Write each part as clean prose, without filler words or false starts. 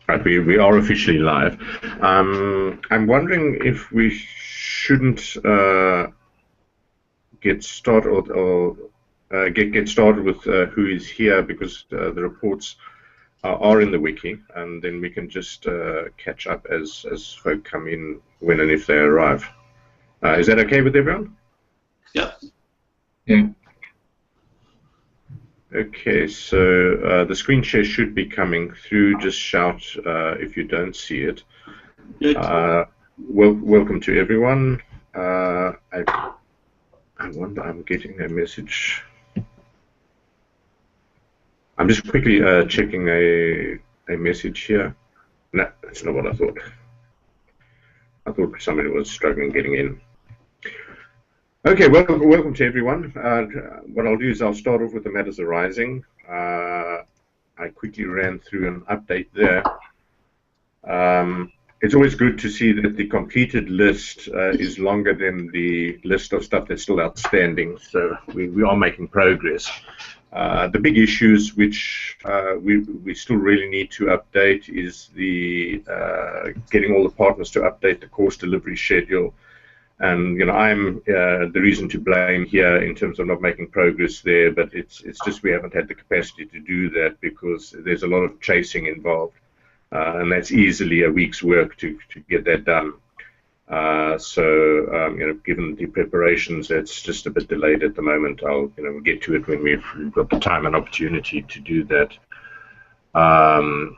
Right, we are officially live. I'm wondering if we shouldn't get started or get started with who is here, because the reports are in the wiki, and then we can just catch up as folk come in when and if they arrive. Is that okay with everyone? Yep. Yeah. Okay, so the screen share should be coming through. Just shout if you don't see it. Welcome to everyone. I wonder, I'm getting a message. I'm just quickly checking a message here. No, that's not what I thought. I thought somebody was struggling getting in. Okay, welcome to everyone. What I'll do is I'll start off with the matters arising. I quickly ran through an update there. It's always good to see that the completed list is longer than the list of stuff that's still outstanding, so we are making progress. The big issues which we still really need to update is the getting all the partners to update the course delivery schedule. And I'm the reason to blame here in terms of not making progress there, but it's just we haven't had the capacity to do that because there's a lot of chasing involved, and that's easily a week's work to get that done. Given the preparations, that's just a bit delayed at the moment. I'll get to it when we've got the time and opportunity to do that.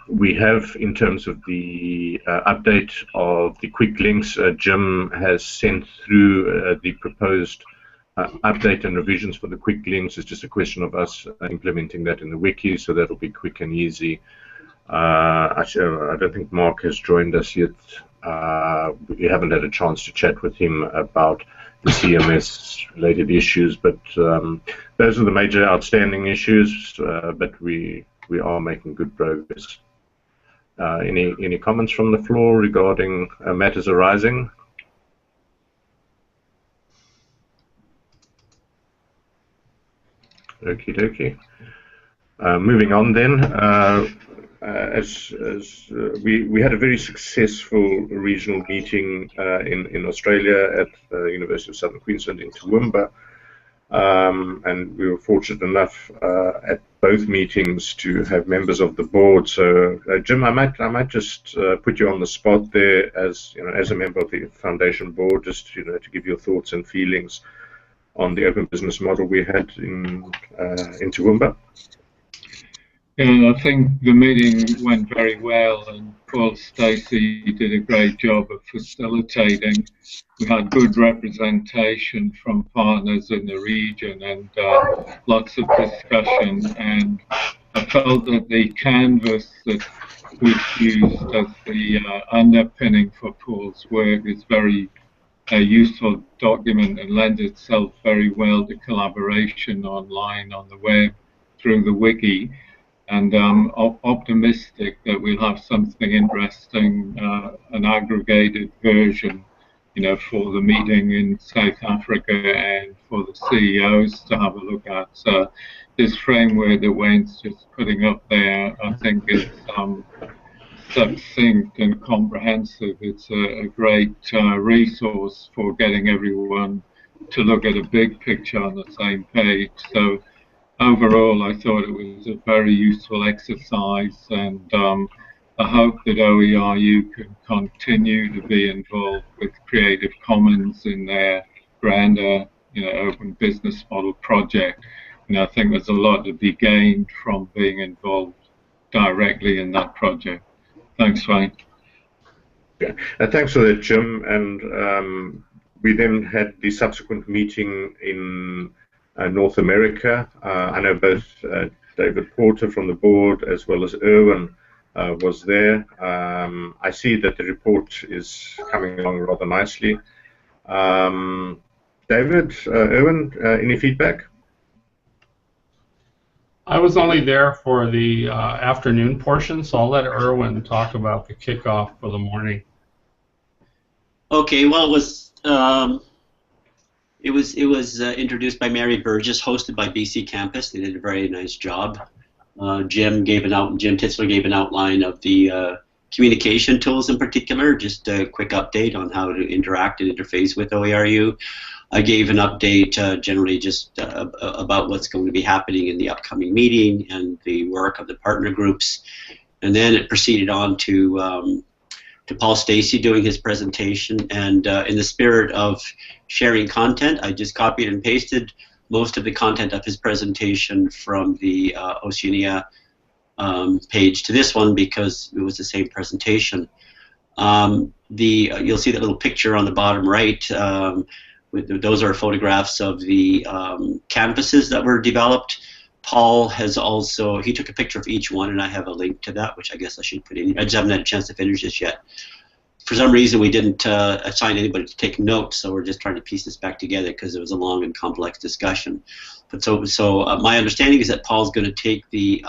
We have, in terms of the update of the quick links, Jim has sent through the proposed update and revisions for the quick links. It's just a question of us implementing that in the wiki, so that'll be quick and easy. Actually, I don't think Mark has joined us yet. We haven't had a chance to chat with him about the CMS-related issues, but those are the major outstanding issues, but we are making good progress. Any comments from the floor regarding matters arising? Okie dokie. Moving on then. We had a very successful regional meeting in Australia at the University of Southern Queensland in Toowoomba. And we were fortunate enough at both meetings to have members of the board. So, Jim, I might just put you on the spot there as as a member of the foundation board, just to give your thoughts and feelings on the open business model we had in Toowoomba. Yeah, I think the meeting went very well, and Paul Stacey did a great job of facilitating. We had good representation from partners in the region and lots of discussion, and I felt that the canvas that we've used as the underpinning for Paul's work is very useful document and lends itself very well to collaboration online on the web through the wiki. And I'm optimistic that we'll have something interesting, an aggregated version, for the meeting in South Africa and for the CEOs to have a look at. So this framework that Wayne's just putting up there, I think is succinct and comprehensive. It's a great resource for getting everyone to look at a big picture on the same page. So overall, I thought it was a very useful exercise, and I hope that OERu can continue to be involved with Creative Commons in their grander, open business model project. I think there's a lot to be gained from being involved directly in that project. Thanks, Wayne. Yeah, thanks for that, Jim. And we then had the subsequent meeting in North America. I know both David Porter from the board as well as Erwin was there. I see that the report is coming along rather nicely. David, Erwin, any feedback? I was only there for the afternoon portion, so I'll let Erwin talk about the kickoff for the morning. Okay, well, it was introduced by Mary Burgess, hosted by BC Campus. They did a very nice job. Jim Titzler gave an outline of the communication tools in particular, just a quick update on how to interact and interface with OERu. I gave an update generally just about what's going to be happening in the upcoming meeting and the work of the partner groups. And then it proceeded on to Paul Stacey doing his presentation. And in the spirit of sharing content, I just copied and pasted most of the content of his presentation from the Oceania page to this one because it was the same presentation. You'll see that little picture on the bottom right. Those are photographs of the canvases that were developed. Paul has also, he took a picture of each one, and I have a link to that, which I guess I should put in. I just haven't had a chance to finish this yet. For some reason, we didn't assign anybody to take notes, so we're just trying to piece this back together because it was a long and complex discussion. But so my understanding is that Paul's going to take the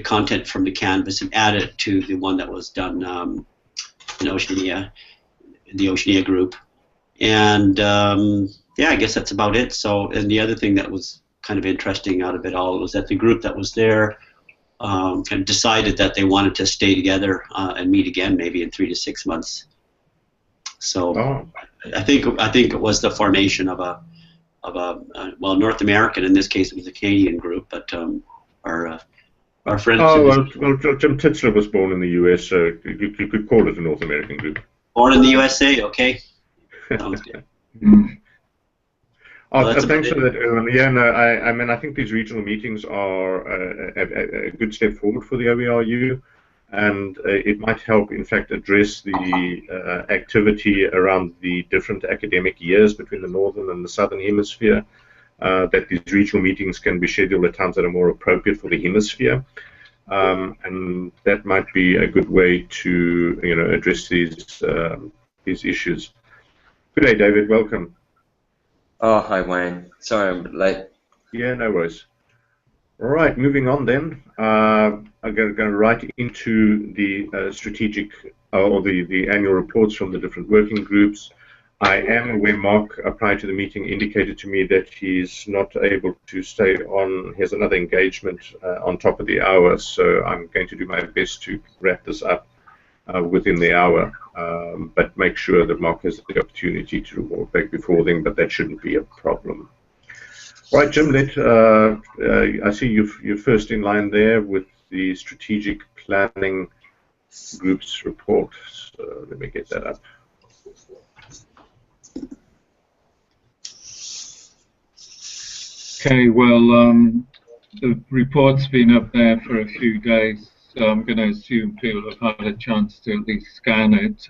content from the canvas and add it to the one that was done in Oceania, the Oceania group. And yeah, I guess that's about it. So, and the other thing that was kind of interesting out of it all was that the group that was there kind of decided that they wanted to stay together and meet again, maybe in 3 to 6 months. So, I think it was the formation of a well, North American, in this case it was a Canadian group, but our friends. Oh well, Jim Titzler was born in the US, so you could call it a North American group. Born in the USA, okay. Sounds good. Thanks for that, Erwin. Yeah, no, I mean, I think these regional meetings are a good step forward for the OERu, and it might help, in fact, address the activity around the different academic years between the northern and the southern hemisphere. That these regional meetings can be scheduled at times that are more appropriate for the hemisphere, and that might be a good way to, address these issues. Good day, David. Welcome. Oh, hi, Wayne. Sorry I'm a bit late. Yeah, no worries. All right, moving on then. I'm going to right into the strategic or the annual reports from the different working groups. I am aware Mark, prior to the meeting, indicated to me that he's not able to stay on. He has another engagement on top of the hour, so I'm going to do my best to wrap this up within the hour, but make sure that Mark has the opportunity to walk back before then, but that shouldn't be a problem. All right, Jim, I see you're first in line there with the Strategic Planning Group's report. So let me get that up. Okay, well, the report's been up there for a few days, so I'm going to assume people have had a chance to at least scan it.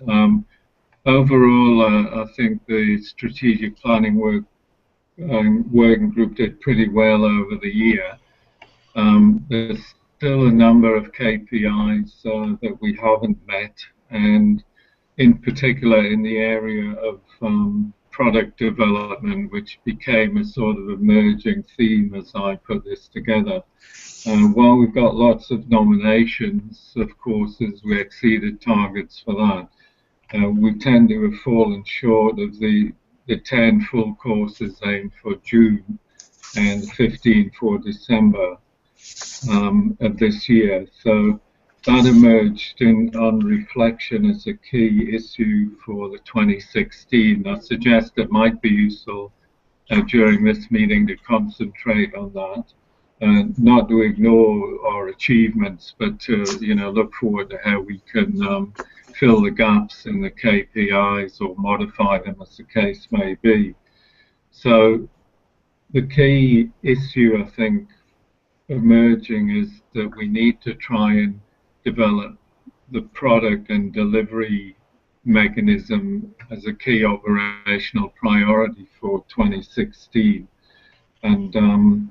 Overall, I think the strategic planning working group did pretty well over the year. There's still a number of KPIs that we haven't met, and in particular in the area of product development, which became a sort of emerging theme as I put this together. While we've got lots of nominations of courses, we exceeded targets for that. We tend to have fallen short of the 10 full courses aimed for June and 15 for December of this year. So that emerged on reflection as a key issue for the 2016. I suggest it might be useful during this meeting to concentrate on that, not to ignore our achievements, but to look forward to how we can fill the gaps in the KPIs or modify them as the case may be. So the key issue, I think, emerging is that we need to try and develop the product and delivery mechanism as a key operational priority for 2016. And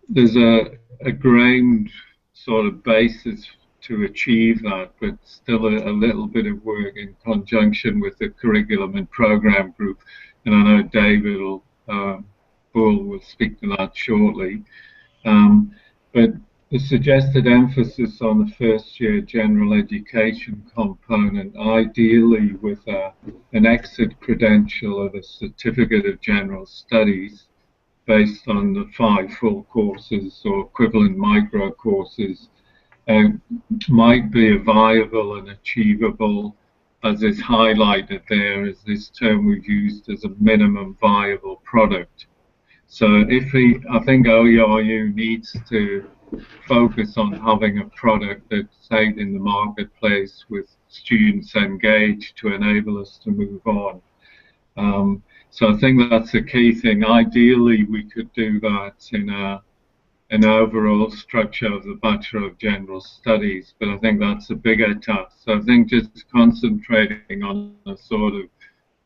there's a ground sort of basis to achieve that, but still a little bit of work in conjunction with the curriculum and program group. And I know David Bull will speak to that shortly. But the suggested emphasis on the first year general education component, ideally with an exit credential of a certificate of general studies based on the 5 full courses or equivalent micro courses, might be a viable and achievable, as is highlighted there, is this term we've used as a minimum viable product. So I think OERu needs to focus on having a product that's out in the marketplace with students engaged to enable us to move on. So I think that's the key thing. Ideally, we could do that in an overall structure of the Bachelor of General Studies, but I think that's a bigger task. So I think just concentrating on a sort of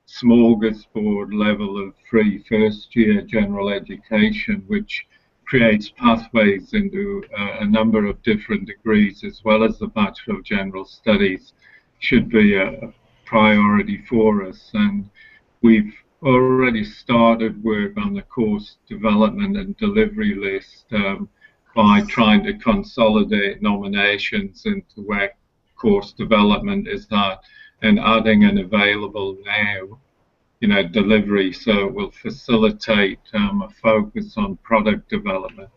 smorgasbord level of free first-year general education, which creates pathways into a number of different degrees, as well as the Bachelor of General Studies, should be a priority for us. And we've already started work on the course development and delivery list by trying to consolidate nominations into where course development is at and adding an available now, delivery, so it will facilitate a focus on product development.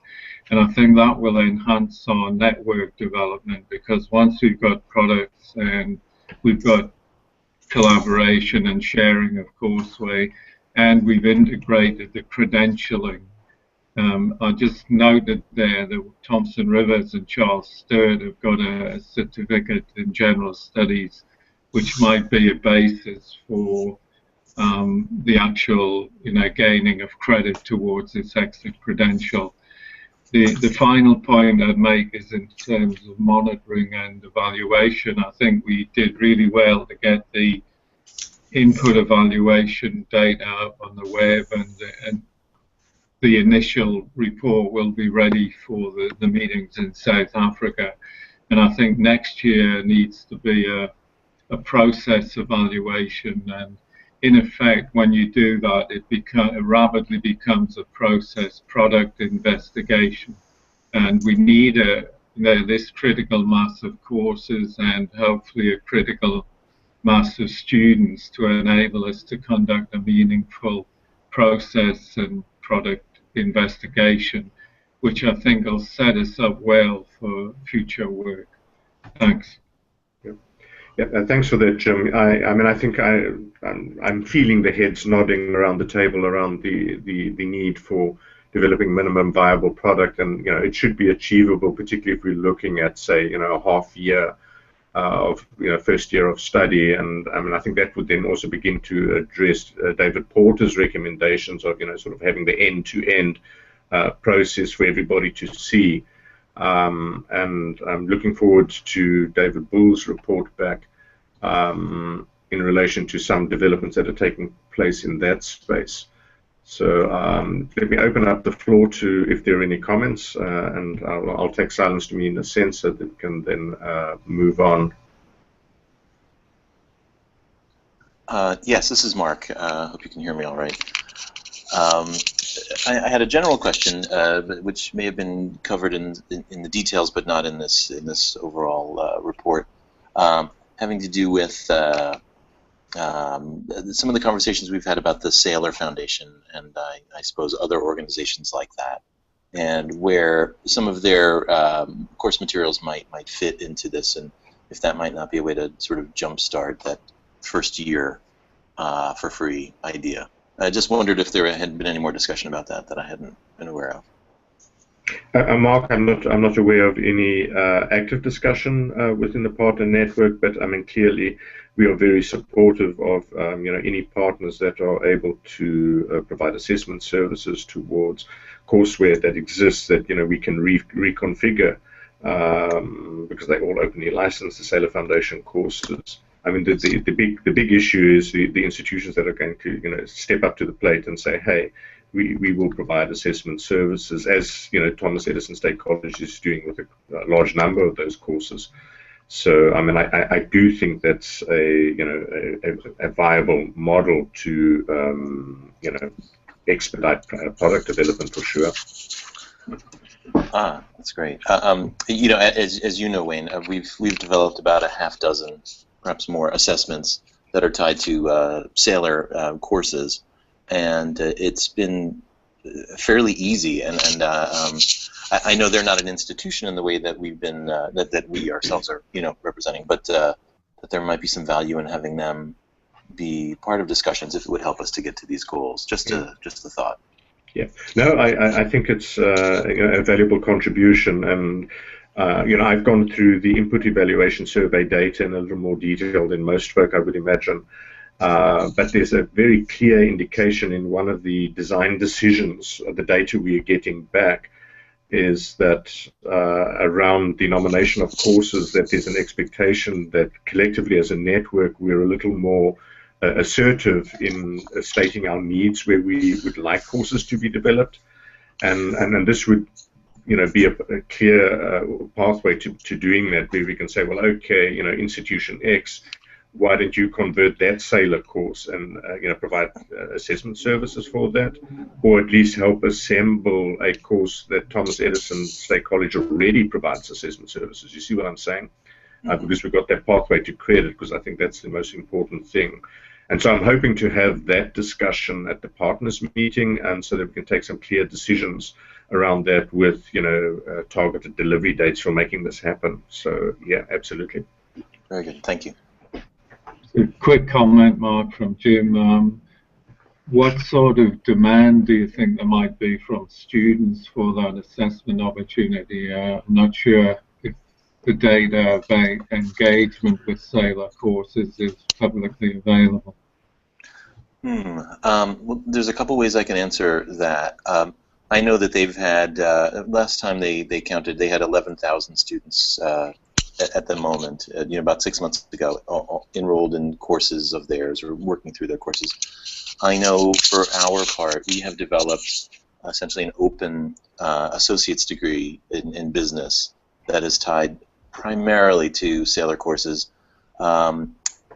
And I think that will enhance our network development, because once we've got products and we've got collaboration and sharing of courseware, and we've integrated the credentialing. I just noted there that Thompson Rivers and Charles Sturt have got a certificate in general studies, which might be a basis for the actual, gaining of credit towards this extra credential. The final point I'd make is in terms of monitoring and evaluation. I think we did really well to get the input evaluation data up on the web, and the initial report will be ready for the meetings in South Africa. And I think next year needs to be a process evaluation, and in effect, when you do that, it rapidly becomes a process product investigation. And we need this critical mass of courses and hopefully a critical mass of students to enable us to conduct a meaningful process and product investigation, which I think will set us up well for future work. Thanks. Yeah, thanks for that, Jim. I mean, I think I'm feeling the heads nodding around the table around the need for developing minimum viable product, and it should be achievable, particularly if we're looking at, say, a half year of first year of study. And I mean, I think that would then also begin to address David Porter's recommendations of sort of having the end-to-end process for everybody to see. And I'm looking forward to David Bull's report back in relation to some developments that are taking place in that space. So let me open up the floor to if there are any comments, and I'll take silence to me in a sense so that we can then move on. Yes, this is Mark. Hope you can hear me all right. I had a general question, which may have been covered in the details, but not in this overall report, having to do with some of the conversations we've had about the Saylor Foundation and I suppose other organizations like that, and where some of their course materials might fit into this, and if that might not be a way to sort of jumpstart that first year for free idea. I just wondered if there had been any more discussion about that I hadn't been aware of. Mark, I'm not aware of any active discussion within the partner network, but I mean, clearly we are very supportive of any partners that are able to provide assessment services towards courseware that exists that we can reconfigure because they all openly license the Saylor Foundation courses. I mean, the big issue is the institutions that are going to step up to the plate and say, hey, we will provide assessment services, as Thomas Edison State College is doing with a large number of those courses. So I mean, I do think that's a viable model to expedite product development for sure. That's great. As you know, Wayne, we've developed about a half dozen, perhaps more, assessments that are tied to Saylor courses, and it's been fairly easy, and I know they're not an institution in the way that we've been that we ourselves are representing, but that there might be some value in having them be part of discussions if it would help us to get to these goals. Just a thought. Yeah, no, I think it's a valuable contribution, and I've gone through the input evaluation survey data in a little more detail than most folk, I would imagine. But there's a very clear indication in one of the design decisions, the data we are getting back, is that around the nomination of courses, that there's an expectation that collectively as a network we're a little more assertive in stating our needs where we would like courses to be developed, and this would be a clear pathway to doing that, where we can say, well, okay, institution X, why don't you convert that Sailor course and provide assessment services for that, or at least help assemble a course that Thomas Edison State College already provides assessment services. You see what I'm saying? Because we've got that pathway to credit, because I think that's the most important thing. And so I'm hoping to have that discussion at the partners meeting, and so that we can take some clear decisions around that with targeted delivery dates for making this happen. So yeah, absolutely. Very good. Thank you. A quick comment, Mark, from Jim. What sort of demand do you think there might be from students for that assessment opportunity? I'm not sure if the data about engagement with Sailor courses is publicly available. Well, there's a couple ways I can answer that. I know that they've had, last time they counted, they had 11,000 students at the moment, about 6 months ago, enrolled in courses of theirs or working through their courses. I know for our part, we have developed essentially an open associate's degree in business that is tied primarily to Sailor courses.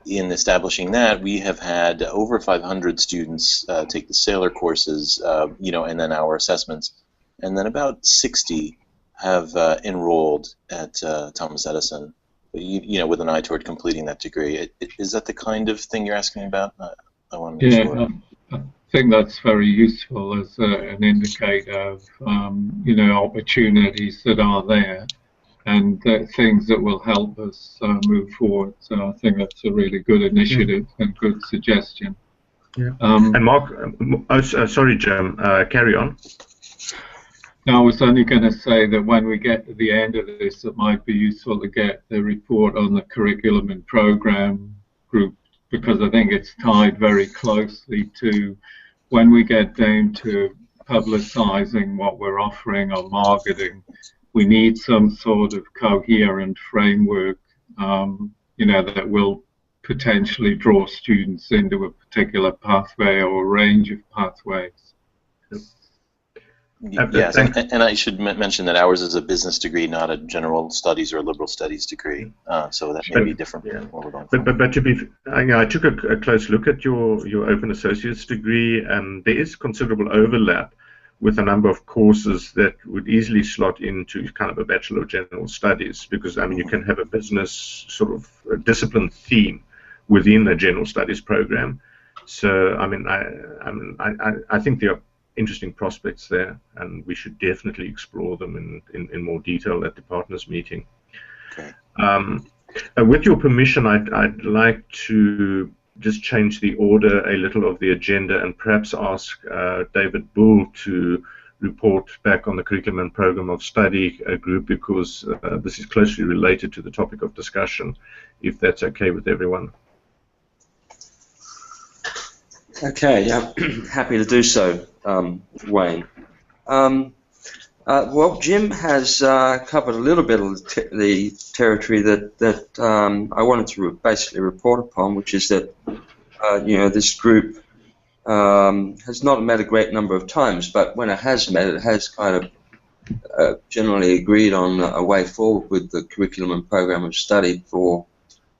In establishing that, we have had over 500 students take the Sailor courses, and then our assessments, and then about 60 have enrolled at Thomas Edison, with an eye toward completing that degree. Is that the kind of thing you're asking about? I want to make sure. I think that's very useful as an indicator of, opportunities that are there and things that will help us move forward. So I think that's a really good initiative and good suggestion. Yeah. And Mark, sorry, Jim, carry on. No, I was only going to say that when we get to the end of this, it might be useful to get the report on the curriculum and program group, because I think it's tied very closely to when we get down to publicizing what we're offering or marketing. We need some sort of coherent framework, that will potentially draw students into a particular pathway or a range of pathways. Yes, and I should mention that ours is a business degree, not a general studies or liberal studies degree, so that may be different from what we're going for. But to be, I took a close look at your Open Associate's degree, and there is considerable overlap with a number of courses that would easily slot into kind of a Bachelor of General Studies, because you can have a business sort of discipline theme within a General Studies program. So I think there are interesting prospects there, and we should definitely explore them in more detail at the partners meeting. Okay. With your permission, I'd like to just change the order a little of the agenda and perhaps ask David Bull to report back on the curriculum and program of study group, because this is closely related to the topic of discussion, if that's okay with everyone. Okay, happy to do so, Wayne. Well, Jim has covered a little bit of the territory that I wanted to basically report upon, which is that this group has not met a great number of times, but when it has met, it has kind of generally agreed on a way forward with the curriculum and program of study for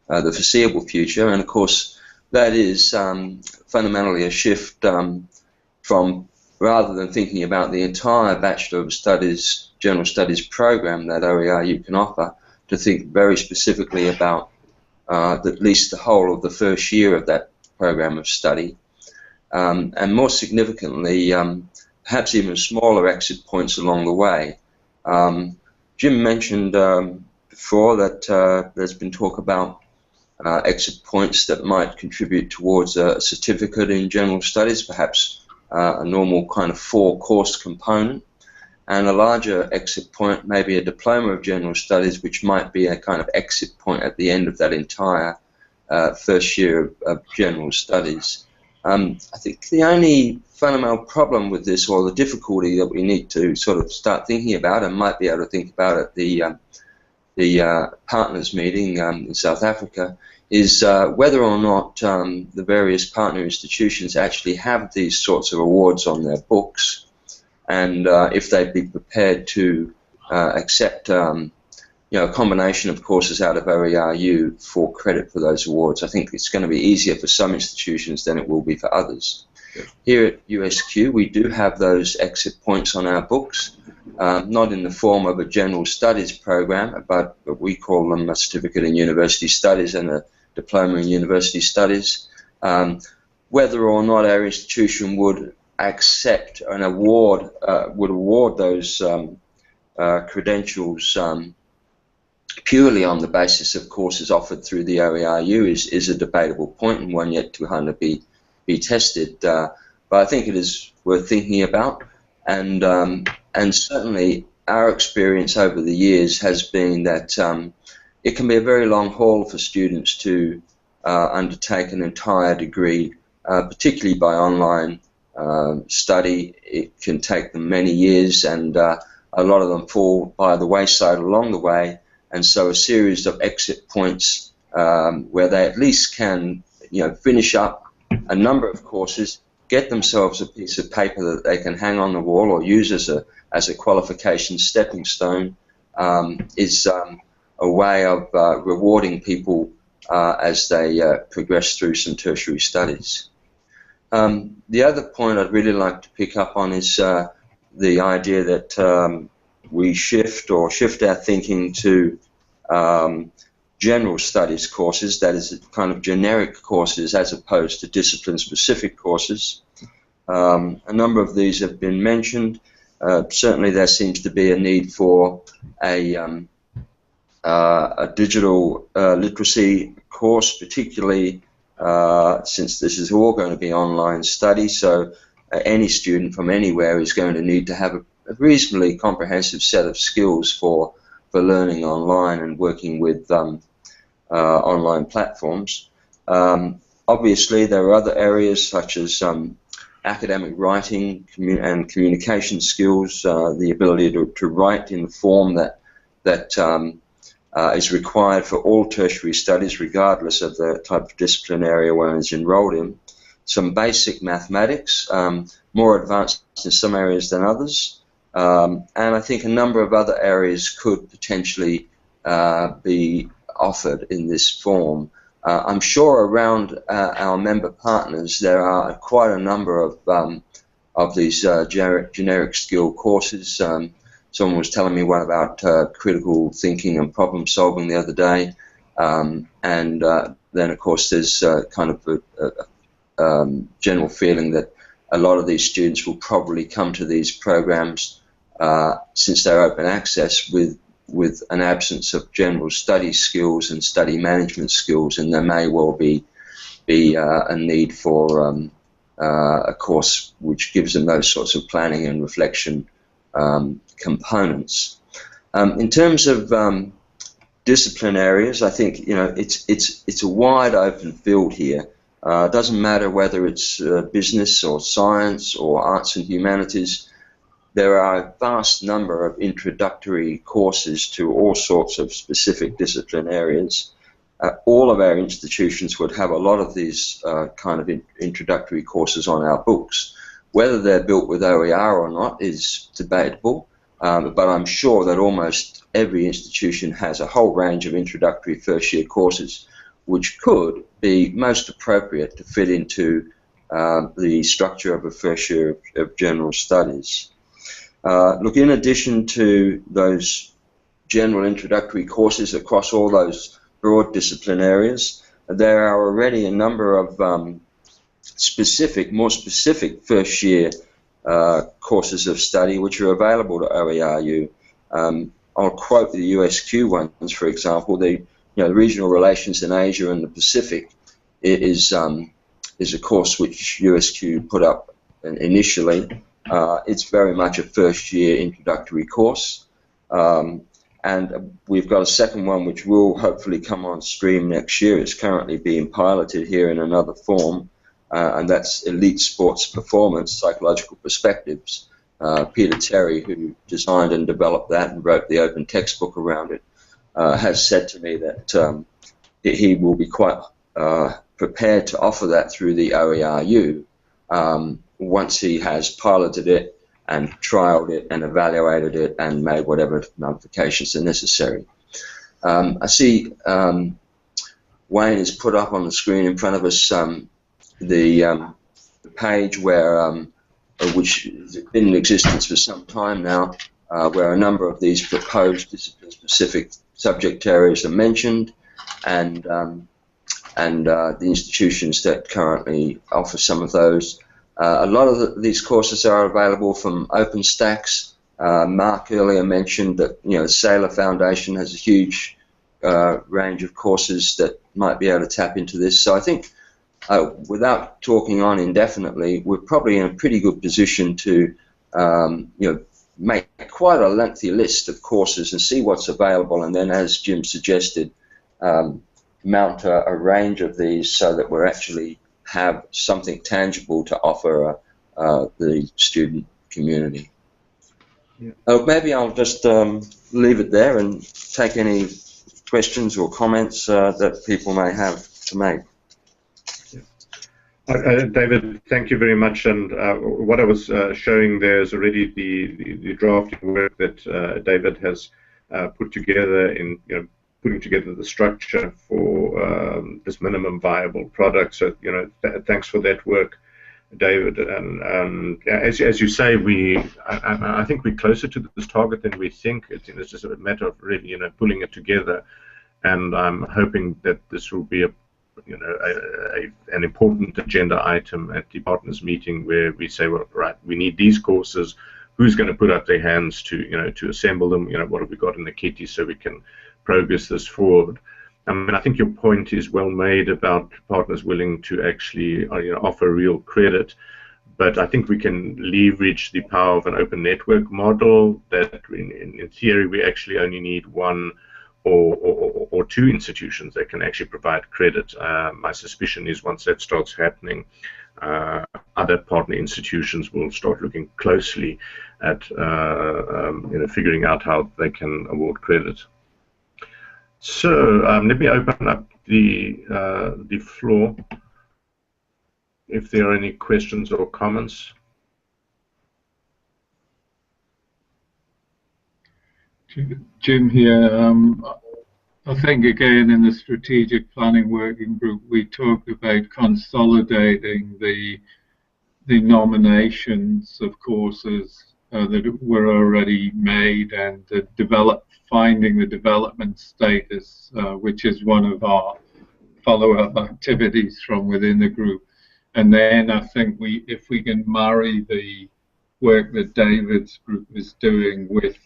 the foreseeable future. And of course, that is fundamentally a shift from, rather than thinking about the entire Bachelor of Studies, General Studies program that OERu can offer, to think very specifically about at least the whole of the first year of that program of study. And more significantly, perhaps even smaller exit points along the way. Jim mentioned before that there's been talk about exit points that might contribute towards a certificate in general studies, perhaps a normal kind of 4-course component, and a larger exit point, maybe a diploma of general studies, which might be a kind of exit point at the end of that entire first year of general studies. I think the only fundamental problem with this, or the difficulty that we need to sort of start thinking about, and might be able to think about at the partners meeting in South Africa, is whether or not the various partner institutions actually have these sorts of awards on their books, and if they'd be prepared to accept a combination of courses out of OERu for credit for those awards. I think it's going to be easier for some institutions than it will be for others. Here at USQ, we do have those exit points on our books, not in the form of a general studies program, but we call them a certificate in university studies and a diploma in university studies. Whether or not our institution would accept an award, would award those credentials purely on the basis of courses offered through the OERu is a debatable point, and one yet to kind of be tested. But I think it is worth thinking about, and certainly our experience over the years has been that it can be a very long haul for students to undertake an entire degree, particularly by online study. It can take them many years, and a lot of them fall by the wayside along the way. And so a series of exit points where they at least can, finish up a number of courses, get themselves a piece of paper that they can hang on the wall or use as a qualification stepping stone, is a way of rewarding people as they progress through some tertiary studies. The other point I'd really like to pick up on is the idea that we shift our thinking to general studies courses, that is, kind of generic courses as opposed to discipline-specific courses. A number of these have been mentioned. Certainly there seems to be a need for a digital literacy course, particularly since this is all going to be online study, so any student from anywhere is going to need to have a reasonably comprehensive set of skills for learning online and working with online platforms. Obviously, there are other areas such as academic writing and communication skills, the ability to write in the form that is required for all tertiary studies, regardless of the type of discipline area one is enrolled in. Some basic mathematics, more advanced in some areas than others. And I think a number of other areas could potentially be offered in this form. I'm sure around our member partners there are quite a number of these generic skill courses. Someone was telling me one about critical thinking and problem solving the other day, and then of course there's kind of a general feeling that a lot of these students will probably come to these programs since they're open access with an absence of general study skills and study management skills, and there may well be a need for a course which gives them those sorts of planning and reflection components. In terms of discipline areas, I think it's a wide open field here. It doesn't matter whether it's business or science or arts and humanities. There are a vast number of introductory courses to all sorts of specific discipline areas. All of our institutions would have a lot of these kind of introductory courses on our books. Whether they're built with OER or not is debatable, but I'm sure that almost every institution has a whole range of introductory first-year courses which could be most appropriate to fit into the structure of a first year of general studies. Look, in addition to those general introductory courses across all those broad discipline areas, there are already a number of more specific first-year courses of study which are available to OERu. I'll quote the USQ ones, for example. The regional relations in Asia and the Pacific is a course which USQ put up initially. It's very much a first-year introductory course, and we've got a second one which will hopefully come on stream next year. It's currently being piloted here in another form, and that's Elite Sports Performance, Psychological Perspectives. Peter Terry, who designed and developed that and wrote the open textbook around it, has said to me that he will be quite prepared to offer that through the OERu once he has piloted it and trialed it and evaluated it and made whatever modifications are necessary. I see Wayne has put up on the screen in front of us the page where which has been in existence for some time now, where a number of these proposed discipline-specific subject areas are mentioned, and the institutions that currently offer some of those. A lot of these courses are available from OpenStax. Mark earlier mentioned that the Saylor Foundation has a huge range of courses that might be able to tap into this. So I think, without talking on indefinitely, we're probably in a pretty good position to make quite a lengthy list of courses and see what's available, and then, as Jim suggested, mount a range of these so that we're actually have something tangible to offer the student community. Yeah. Maybe I'll just leave it there and take any questions or comments that people may have to make. David, thank you very much. And what I was showing there is already the drafting work that David has put together in putting together the structure for this minimum viable product. So thanks for that work, David. And as you say, I think we're closer to this target than we think. It's just a matter of really pulling it together. And I'm hoping that this will be an important agenda item at the partners meeting, where we say, well, right, we need these courses. Who's going to put up their hands to to assemble them? What have we got in the kitty so we can progress this forward? I mean, I think your point is well made about partners willing to actually offer real credit, but I think we can leverage the power of an open network model that in theory we actually only need one or two institutions that can actually provide credit. My suspicion is once that starts happening, other partner institutions will start looking closely at figuring out how they can award credit. So let me open up the floor if there are any questions or comments. Jim here. I think again in the strategic planning working group we talked about consolidating the nominations of courses that were already made and finding the development status, which is one of our follow-up activities from within the group. And then I think if we can marry the work that David's group is doing with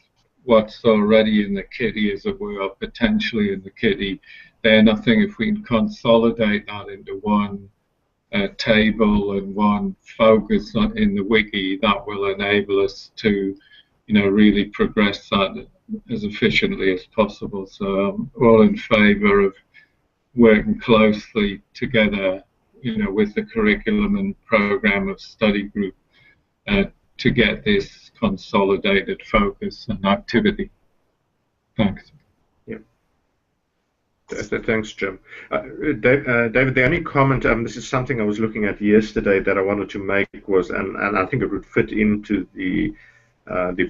what's already in the kitty, as it were, or potentially in the kitty, then I think if we can consolidate that into one table and one focus in the wiki, that will enable us to, really progress that as efficiently as possible. So I'm all in favour of working closely together, with the curriculum and programme of study group to get this consolidated focus and activity. Thanks. Yeah. Thanks, Jim. David, the only comment, this is something I was looking at yesterday that I wanted to make was, and I think it would fit into the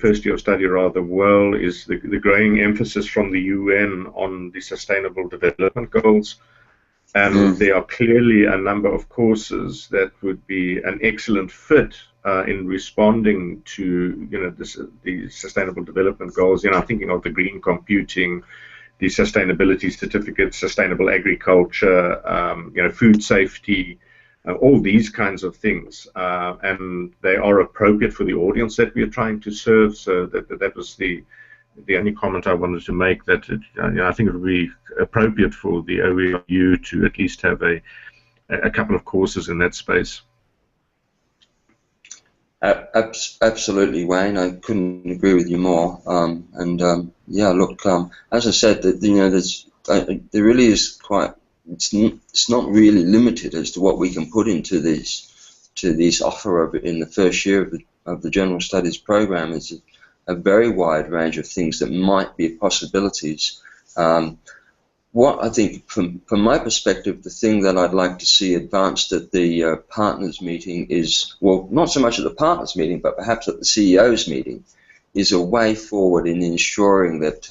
first year of study rather well, is the growing emphasis from the UN on the Sustainable Development Goals. And there are clearly a number of courses that would be an excellent fit in responding to the Sustainable Development Goals. I'm thinking of the green computing, the sustainability certificates, sustainable agriculture, food safety, all these kinds of things, and they are appropriate for the audience that we are trying to serve. So that was the only comment I wanted to make, that I think it would be appropriate for the OERu to at least have a couple of courses in that space. Absolutely, Wayne. I couldn't agree with you more. Yeah, look, as I said, there really is quite. It's not really limited as to what we can put into this offer in the first year of the General Studies program. It's a very wide range of things that might be possibilities. What I think, from my perspective, the thing that I'd like to see advanced at the partners meeting is, well, not so much at the partners meeting, but perhaps at the CEOs meeting, is a way forward in ensuring that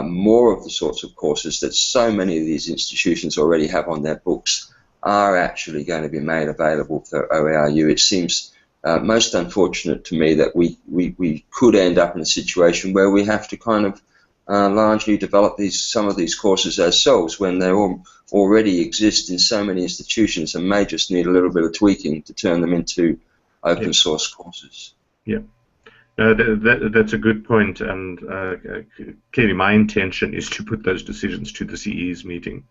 more of the sorts of courses that so many of these institutions already have on their books are actually going to be made available for OERu. It seems most unfortunate to me that we could end up in a situation where we have to kind of largely develop some of these courses ourselves when they already exist in so many institutions and may just need a little bit of tweaking to turn them into open source courses. Yeah, that's a good point, and clearly my intention is to put those decisions to the CE's meeting.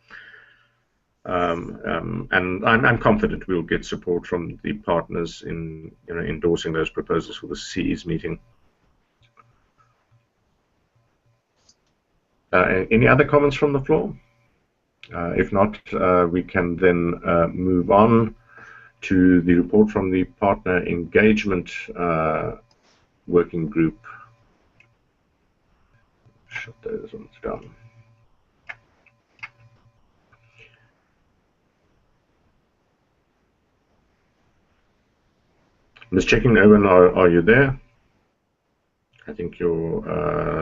And I'm confident we'll get support from the partners in endorsing those proposals for the CE's meeting. Any other comments from the floor? If not, we can then move on to the report from the Partner Engagement Working Group. Shut those ones down. I'm just checking, Owen, are you there? I think you're...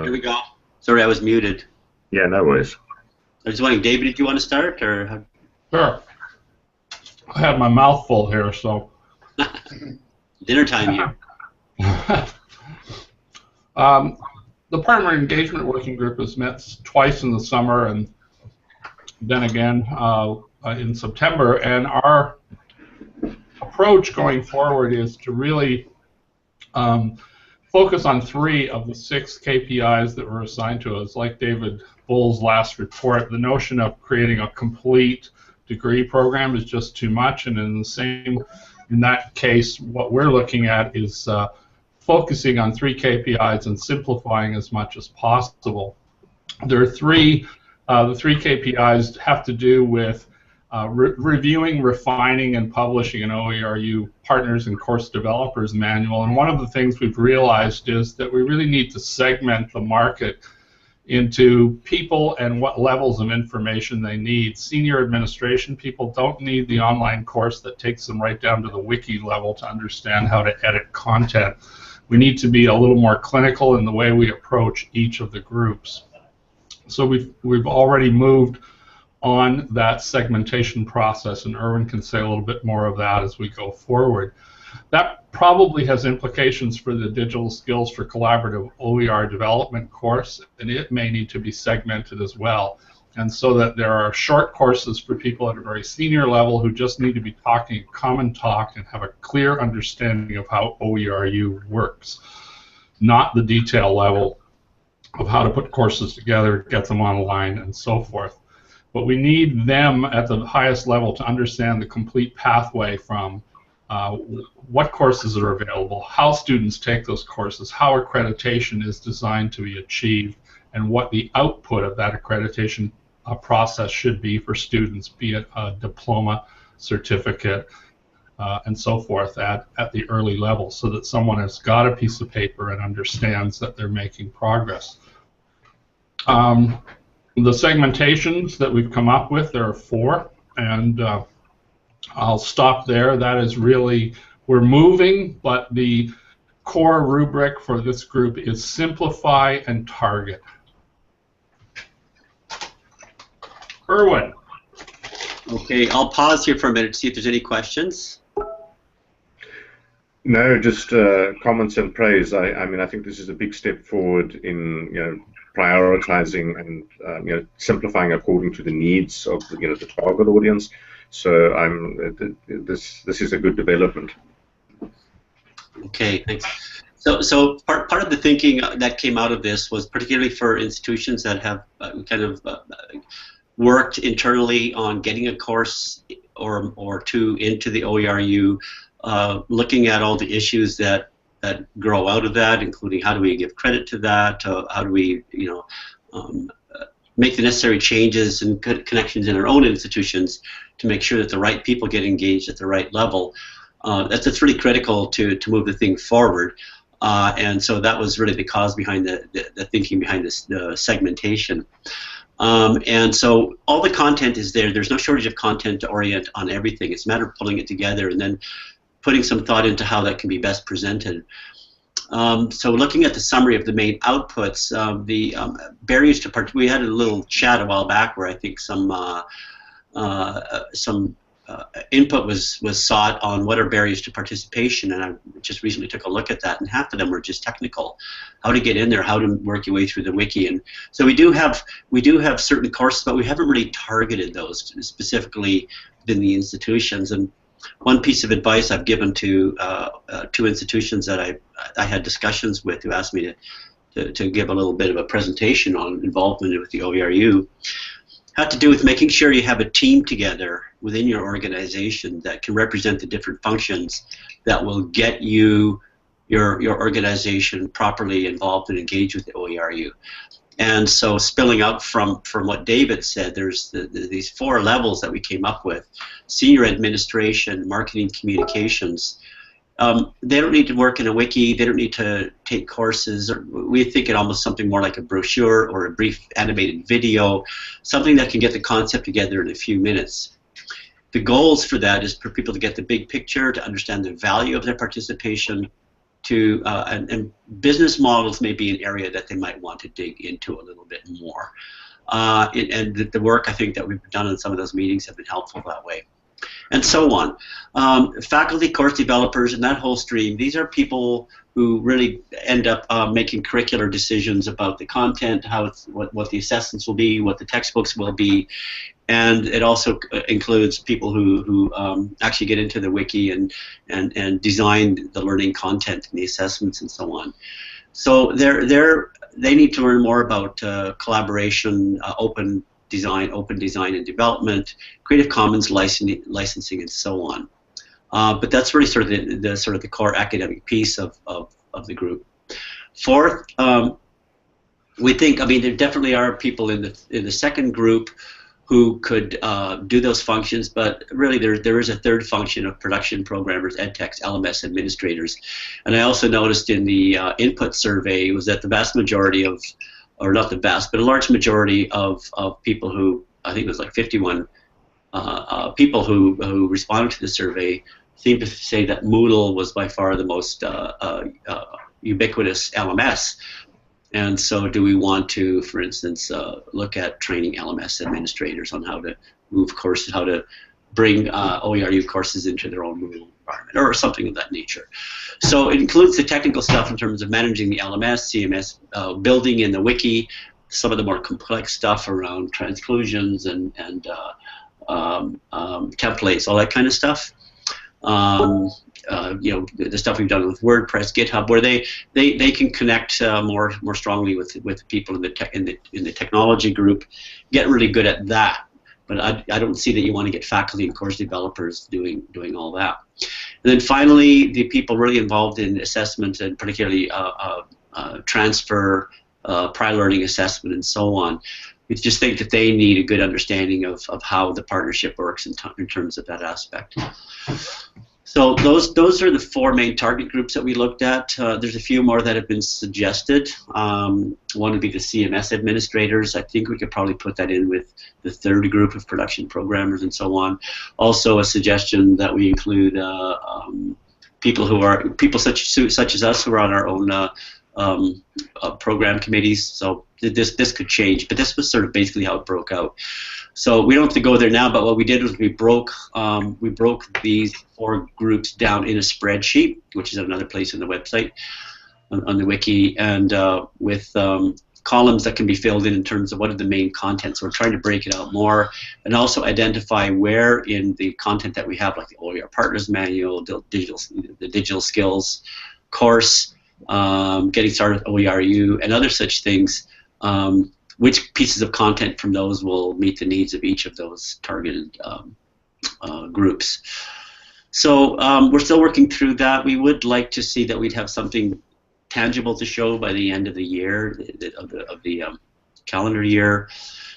Here we go. Sorry, I was muted. Yeah, no worries. I was wondering, David, did you want to start, or? Sure. I have my mouth full here, so. Dinner time here. The Partner Engagement Working Group has met twice in the summer and then again in September, and our approach going forward is to really focus on 3 of the 6 KPIs that were assigned to us. Like David Bull's last report, the notion of creating a complete degree program is just too much, and in that case, what we're looking at is focusing on 3 KPIs and simplifying as much as possible. There are the 3 KPIs have to do with reviewing, refining, and publishing an OERu Partners and Course Developers Manual. And one of the things we've realized is that we really need to segment the market into people and what levels of information they need. Senior administration people don't need the online course that takes them right down to the wiki level to understand how to edit content. We need to be a little more clinical in the way we approach each of the groups. So we've already moved on that segmentation process, and Erwin can say a little bit more of that as we go forward. That probably has implications for the Digital Skills for Collaborative OER Development course, and it may need to be segmented as well. And so that there are short courses for people at a very senior level who just need to be talking common talk and have a clear understanding of how OERu works, not the detail level of how to put courses together, get them online, and so forth. But we need them at the highest level to understand the complete pathway from what courses are available, how students take those courses, how accreditation is designed to be achieved, and what the output of that accreditation process should be for students, be it a diploma, certificate, and so forth at the early level, so that someone has got a piece of paper and understands that they're making progress. The segmentations that we've come up with, there are 4, and I'll stop there. That is really, we're moving, but the core rubric for this group is simplify and target. Erwin. Okay, I'll pause here for a minute to see if there's any questions. No, just comments and praise. I mean, I think this is a big step forward in prioritizing and simplifying according to the needs of the target audience. So this is a good development. Okay, thanks. So part of the thinking that came out of this was particularly for institutions that have kind of worked internally on getting a course or two into the OERu, looking at all the issues that grow out of that, including how do we give credit to that, how do we make the necessary changes and connections in our own institutions to make sure that the right people get engaged at the right level. That's really critical to move the thing forward. And so that was really the cause behind the thinking behind this segmentation. And so all the content is there. There's no shortage of content to orient on everything. It's a matter of pulling it together and then putting some thought into how that can be best presented. So looking at the summary of the main outputs, the barriers to we had a little chat a while back where I think some input was sought on what are barriers to participation, and I just recently took a look at that, and half of them were just technical. How to get in there, how to work your way through the wiki, and so we do have certain courses, but we haven't really targeted those specifically within the institutions. And one piece of advice I've given to two institutions that I had discussions with who asked me to give a little bit of a presentation on involvement with the OERu had to do with making sure you have a team together within your organization that can represent the different functions that will get you your organization properly involved and engaged with the OERu. And so spilling out from what David said, there's these 4 levels that we came up with: senior administration, marketing, communications. They don't need to work in a wiki, they don't need to take courses. We think it almost something more like a brochure or a brief animated video, something that can get the concept together in a few minutes. The goals for that is for people to get the big picture, to understand the value of their participation, and business models may be an area that they might want to dig into a little bit more. And the work I think that we've done in some of those meetings have been helpful that way. And so on. Faculty, course developers, and that whole stream, these are people who really end up making curricular decisions about the content, what the assessments will be, what the textbooks will be, and it also includes people who actually get into the wiki and design the learning content and the assessments and so on. So they need to learn more about collaboration, open design and development, Creative Commons licensing, and so on. But that's really sort of the core academic piece of the group. Fourth, we think, I mean, there definitely are people in the second group who could do those functions, but really there is a third function of production programmers, edtechs, LMS administrators. And I also noticed in the input survey was that the vast majority of, or not the vast, but a large majority of people who, I think it was like 51 people who responded to the survey, seemed to say that Moodle was by far the most ubiquitous LMS. And so do we want to, for instance, look at training LMS administrators on how to move courses, how to bring OERu courses into their own Moodle environment, or something of that nature. So it includes the technical stuff in terms of managing the LMS, CMS, building in the wiki, some of the more complex stuff around transclusions and templates, all that kind of stuff. You know, the stuff we've done with WordPress, GitHub, where they can connect more strongly with people in the technology group, get really good at that. But I don't see that you want to get faculty and course developers doing all that. And then finally, the people really involved in assessment, and particularly transfer, prior learning assessment, and so on. We just think that they need a good understanding of how the partnership works in terms of that aspect. So those are the 4 main target groups that we looked at. There's a few more that have been suggested. One would be the CMS administrators. I think we could probably put that in with the third group of production programmers and so on. Also a suggestion that we include people such as us who are on our own program committees. So this could change, but this was sort of basically how it broke out. So we don't have to go there now, but what we did was we broke these 4 groups down in a spreadsheet, which is another place on the website, on the wiki, and with columns that can be filled in terms of what are the main contents. So we're trying to break it out more and also identify where in the content that we have, like the OER Partners Manual, the digital skills course, getting started with OERu, and other such things, which pieces of content from those will meet the needs of each of those targeted groups. So we're still working through that. We would like to see that we'd have something tangible to show by the end of the year, of the calendar year.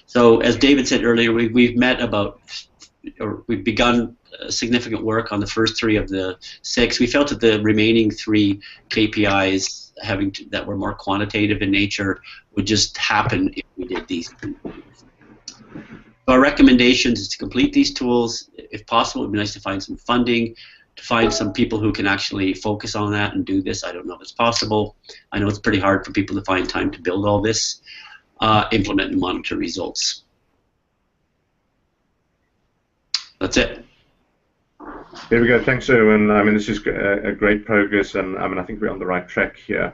So as David said earlier, we've begun significant work on the first 3 of the 6. We felt that the remaining 3 KPIs that were more quantitative in nature would just happen if we did these. So our recommendations is to complete these tools. If possible, it would be nice to find some funding, to find some people who can actually focus on that and do this. I don't know if it's possible. I know it's pretty hard for people to find time to build all this, implement and monitor results. That's it. There we go. Thanks, Erwin. I mean, this is a great progress, and I mean, I think we're on the right track here.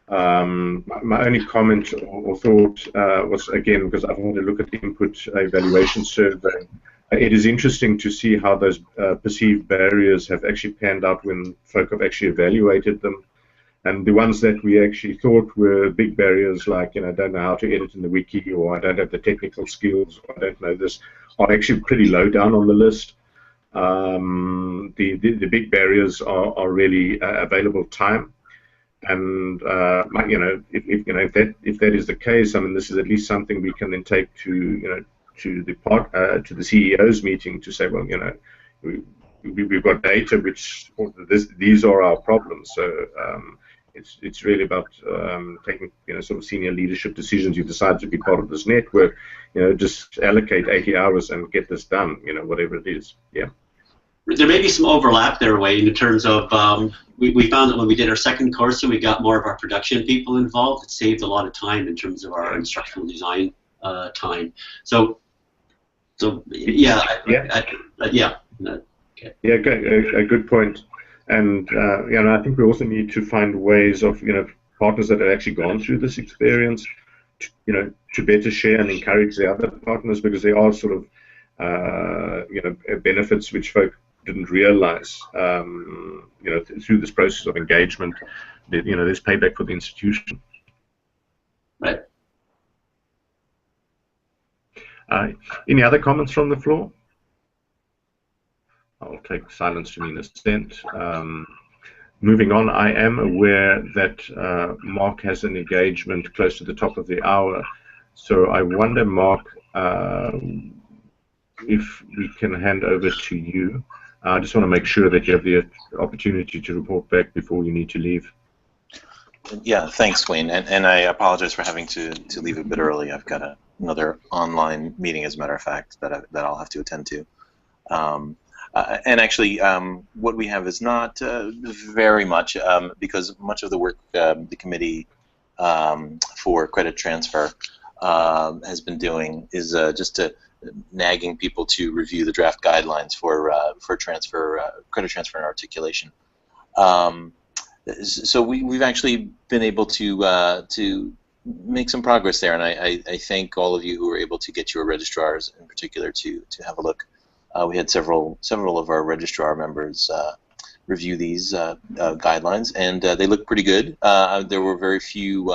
My only comment or thought was, again, because I've had a look at the input evaluation survey, it is interesting to see how those perceived barriers have actually panned out when folk have actually evaluated them. And the ones that we actually thought were big barriers, like, I don't know how to edit in the wiki, or I don't have the technical skills, or I don't know this, are actually pretty low down on the list. The big barriers are really available time. And if that is the case, I mean, this is at least something we can then take to to the CEO's meeting to say, well, we've got data which these are our problems. So it's really about taking sort of senior leadership decisions. You decide to be part of this network, just allocate 80 hours and get this done. Whatever it is. Yeah. There may be some overlap there, Wayne, in terms of we found that when we did our second course and we got more of our production people involved, it saved a lot of time in terms of our instructional design time. So yeah, yeah. Okay. Yeah, a good point. And I think we also need to find ways of partners that have actually gone through this experience, to better share and encourage the other partners, because there are sort of benefits which folk didn't realize through this process of engagement. There's payback for the institution. Right. Any other comments from the floor? I'll take silence to mean assent. Moving on, I am aware that Mark has an engagement close to the top of the hour, so I wonder, Mark, if we can hand over to you. I just want to make sure that you have the opportunity to report back before you need to leave. Yeah, thanks, Wayne, and I apologize for having to leave a bit early. I've got another online meeting, as a matter of fact, that I'll have to attend to. And actually, what we have is not very much, because much of the work the committee for credit transfer has been doing is just nagging people to review the draft guidelines for transfer, credit transfer and articulation. So we've actually been able to make some progress there, and I thank all of you who were able to get your registrars in particular to have a look. We had several of our registrar members review these guidelines, and they look pretty good. There were very few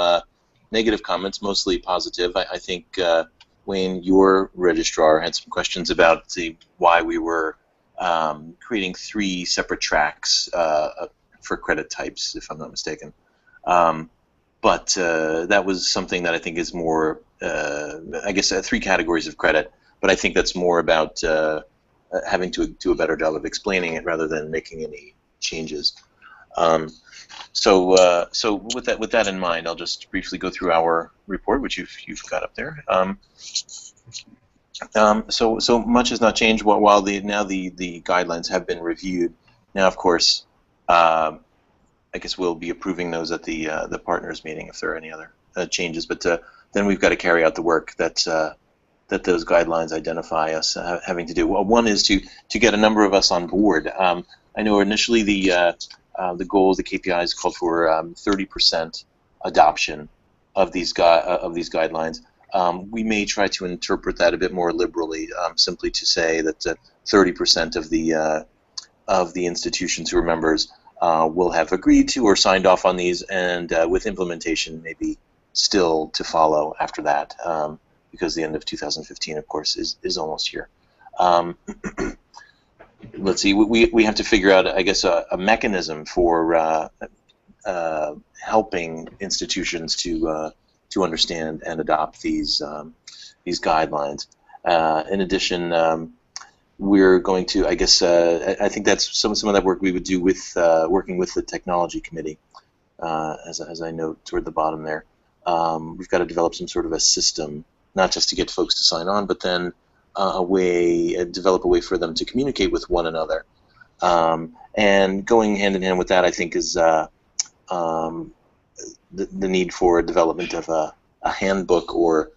negative comments, mostly positive. I think Wayne, your registrar, had some questions about why we were creating 3 separate tracks for credit types, if I'm not mistaken. But that was something that I think is more, I guess, 3 categories of credit. But I think that's more about having to do a better job of explaining it rather than making any changes. So with that in mind, I'll just briefly go through our report, which you've got up there. So much has not changed while the guidelines have been reviewed. Now, of course, I guess we'll be approving those at the partners meeting if there are any other changes. But then we've got to carry out the work that those guidelines identify us having to do. Well, one is to get a number of us on board. I know initially the goals, the KPIs called for 30% adoption these guidelines. We may try to interpret that a bit more liberally, simply to say that 30% of the institutions who are members will have agreed to or signed off on these, and with implementation maybe still to follow after that, because the end of 2015, of course, is almost here. Let's see. We have to figure out, I guess, a mechanism for helping institutions to understand and adopt these guidelines. In addition, we're going to, I guess, I think that's some of that work we would do with working with the technology committee, as I note toward the bottom there. We've got to develop some sort of a system, not just to get folks to sign on, but then develop a way for them to communicate with one another. And going hand in hand with that, I think, is the need for development of a handbook, or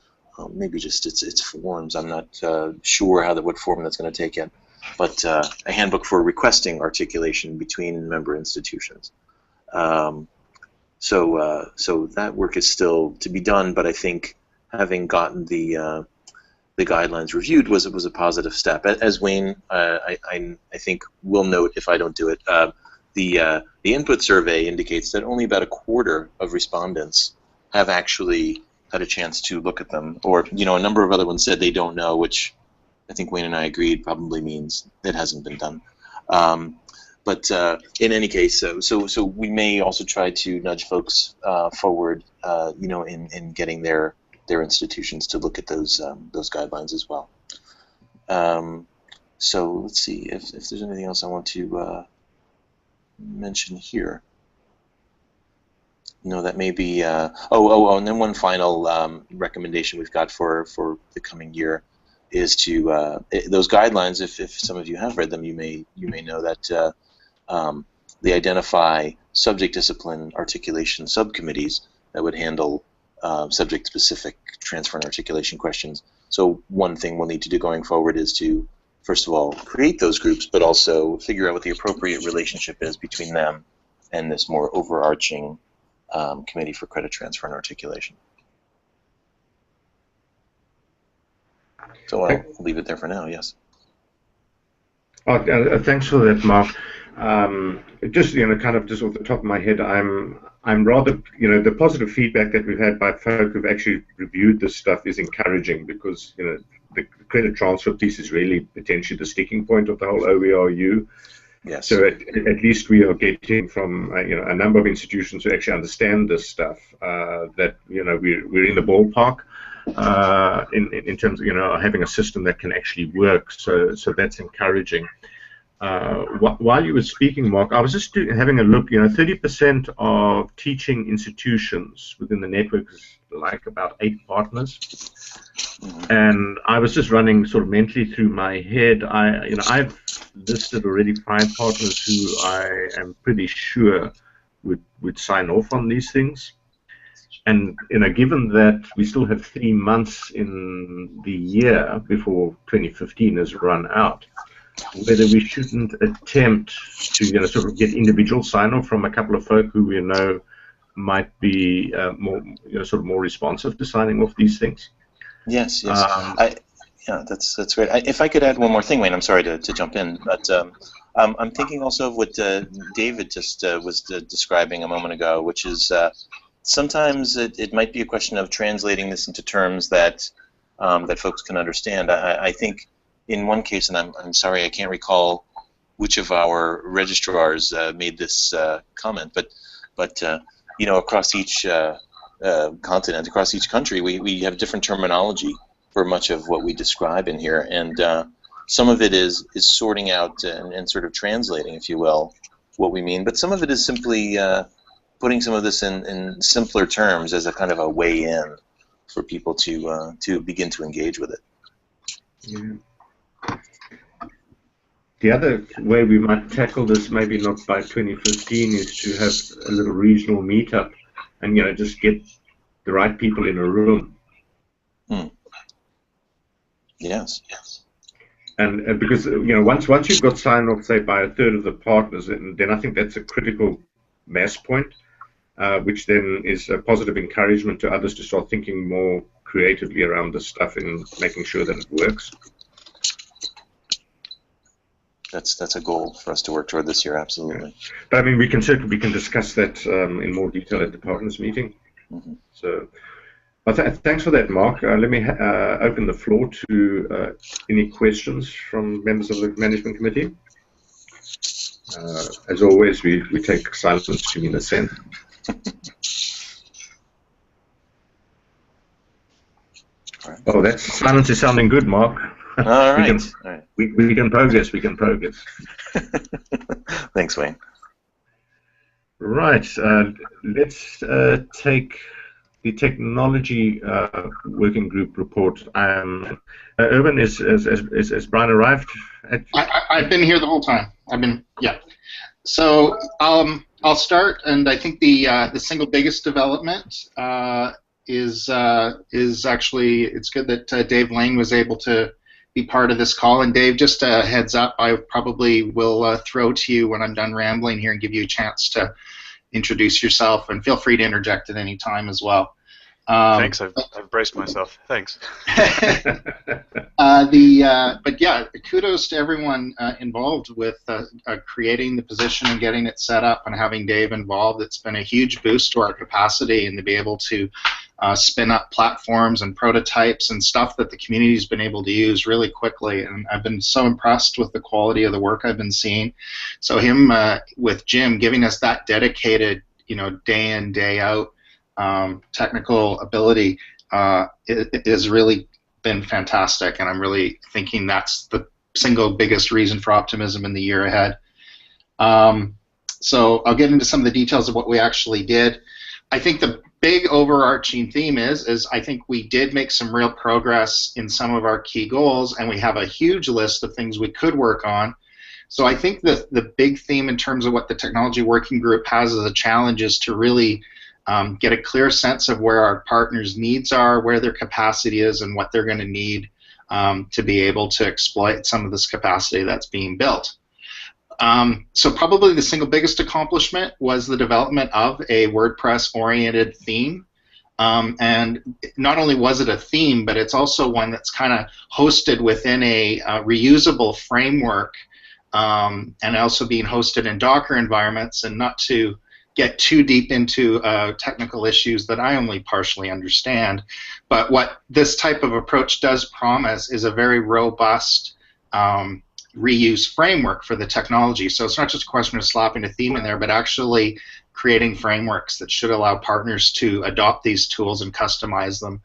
maybe just its forms. I'm not sure what form that's going to take yet, but a handbook for requesting articulation between member institutions. So that work is still to be done, but I think having gotten the guidelines reviewed was a positive step. As Wayne, I think, will note, if I don't do it, the input survey indicates that only about a quarter of respondents have actually had a chance to look at them, or a number of other ones said they don't know, which I think Wayne and I agreed probably means it hasn't been done. But in any case, so we may also try to nudge folks forward, in getting their institutions to look at those guidelines as well. So let's see if there's anything else I want to mention here. That may be. And then one final recommendation we've got for the coming year is to those guidelines. If some of you have read them, you may know that they identify subject discipline articulation subcommittees that would handle subject-specific transfer and articulation questions. So one thing we'll need to do going forward is to, first of all, create those groups, but also figure out what the appropriate relationship is between them and this more overarching committee for credit transfer and articulation. So I'll leave it there for now. Yes. Thanks for that, Mark. Just kind of just off the top of my head, I'm rather, the positive feedback that we've had by folk who've actually reviewed this stuff is encouraging, because the credit transfer piece is really potentially the sticking point of the whole OERu. Yes. So at least we are getting from a number of institutions who actually understand this stuff, that we're in the ballpark in terms of having a system that can actually work. So that's encouraging. While you were speaking, Mark, I was just having a look. 30% of teaching institutions within the network is like about 8 partners, and I was just running sort of mentally through my head. I've listed already 5 partners who I am pretty sure would sign off on these things. And given that we still have 3 months in the year before 2015 is run out, whether we shouldn't attempt to sort of get individual sign-off from a couple of folk who we know might be more more responsive to signing off these things. Yes. Yeah, that's great. If I could add one more thing, Wayne, I'm sorry to jump in, but I'm thinking also of what David just was describing a moment ago, which is sometimes it might be a question of translating this into terms that that folks can understand. I think in one case, and I'm sorry I can't recall which of our registrars made this comment, but across each continent, across each country, we have different terminology for much of what we describe in here, and some of it is sorting out and sort of translating, if you will, what we mean, but some of it is simply putting some of this in simpler terms as a kind of a way in for people to begin to engage with it. Yeah. The other way we might tackle this, maybe not by 2015, is to have a little regional meetup and just get the right people in a room. Yes. And because once you've got signed off, say, by a third of the partners, then I think that's a critical mass point. which then is a positive encouragement to others to start thinking more creatively around this stuff and making sure that it works. That's a goal for us to work toward this year, absolutely. Yeah. But I mean, we can discuss that in more detail at the partners meeting. Mm-hmm. So, thanks for that, Mark. Let me open the floor to any questions from members of the management committee. As always, we take silence to mean assent. Right. Oh, that silence is sounding good, Mark. All right. We can progress. We can progress. Thanks, Wayne. Right. Let's take the technology working group report. Urban, is Brian arrived? I've been here the whole time. Yeah. So I'll start, and I think the single biggest development is actually, it's good that Dave Lang was able to be part of this call. And Dave, just a heads up, I probably will throw to you when I'm done rambling here and give you a chance to introduce yourself, and feel free to interject at any time as well. Thanks, I've braced myself. Thanks. But yeah, kudos to everyone involved with creating the position and getting it set up and having Dave involved. It's been a huge boost to our capacity and to be able to spin up platforms and prototypes and stuff that the community's been able to use really quickly. And I've been so impressed with the quality of the work I've been seeing. So him with Jim giving us that dedicated, day in, day out technical ability it has really been fantastic, and I'm really thinking that's the single biggest reason for optimism in the year ahead. So I'll get into some of the details of what we actually did. I think the big overarching theme is I think we did make some real progress in some of our key goals, and we have a huge list of things we could work on. So I think the big theme in terms of what the technology working group has as a challenge is to really get a clear sense of where our partners' needs are, where their capacity is, and what they're going to need to be able to exploit some of this capacity that's being built. So probably the single biggest accomplishment was the development of a WordPress-oriented theme. And not only was it a theme, but it's also one that's kind of hosted within a reusable framework, and also being hosted in Docker environments, and not to get too deep into technical issues that I only partially understand. But what this type of approach does promise is a very robust reuse framework for the technology. So it's not just a question of slapping a theme in there, but actually creating frameworks that should allow partners to adopt these tools and customize them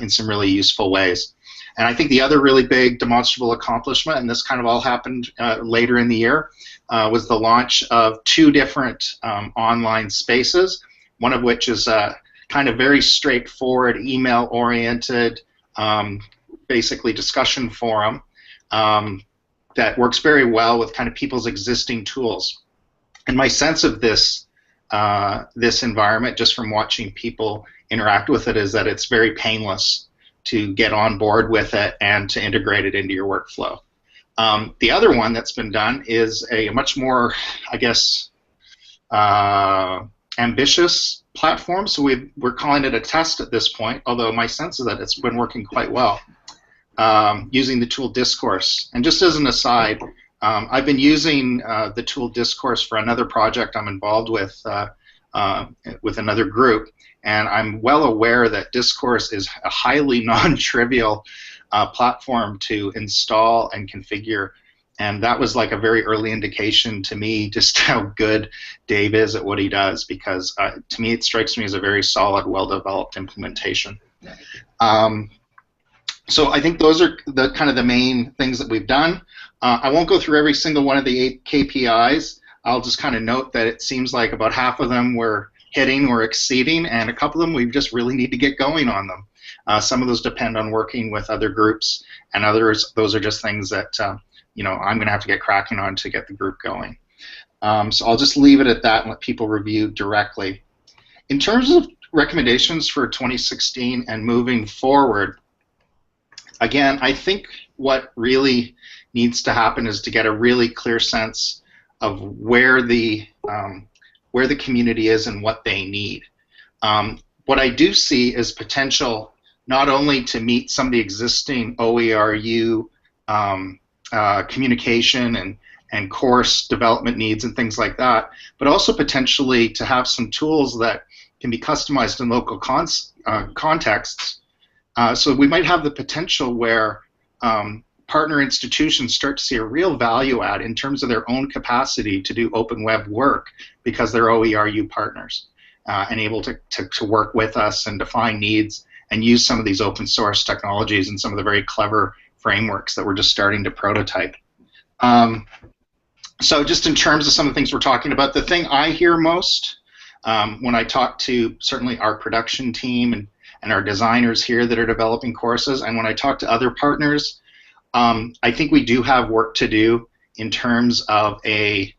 in some really useful ways. And I think the other really big demonstrable accomplishment, and this kind of all happened later in the year, was the launch of 2 different online spaces, one of which is a kind of very straightforward email-oriented, basically discussion forum that works very well with kind of people's existing tools. And my sense of this environment, just from watching people interact with it, is that it's very painless to get on board with it and to integrate it into your workflow. The other one that's been done is a much more, I guess, ambitious platform. So we're calling it a test at this point, although my sense is that it's been working quite well, using the tool Discourse. And just as an aside, I've been using the tool Discourse for another project I'm involved with another group, and I'm well aware that Discourse is a highly non-trivial platform to install and configure, and that was like a very early indication to me just how good Dave is at what he does, because to me it strikes me as a very solid, well-developed implementation. So I think those are the kind of the main things that we've done. I won't go through every single one of the 8 KPIs. I'll just kind of note that it seems like about half of them we're hitting or exceeding, and a couple of them we just really need to get going on them. Some of those depend on working with other groups, and others, those are just things that I'm going to have to get cracking on to get the group going. So I'll just leave it at that and let people review directly. In terms of recommendations for 2016 and moving forward, again, I think what really needs to happen is to get a really clear sense of where the where the community is and what they need. What I do see is potential not only to meet some of the existing OERu communication and course development needs and things like that, but also potentially to have some tools that can be customized in local contexts. So we might have the potential where partner institutions start to see a real value add in terms of their own capacity to do open web work because they're OERu partners and able to work with us and define needs and use some of these open source technologies and some of the very clever frameworks that we're just starting to prototype. So just in terms of some of the things we're talking about, the thing I hear most when I talk to certainly our production team and our designers here that are developing courses, and when I talk to other partners, I think we do have work to do in terms of a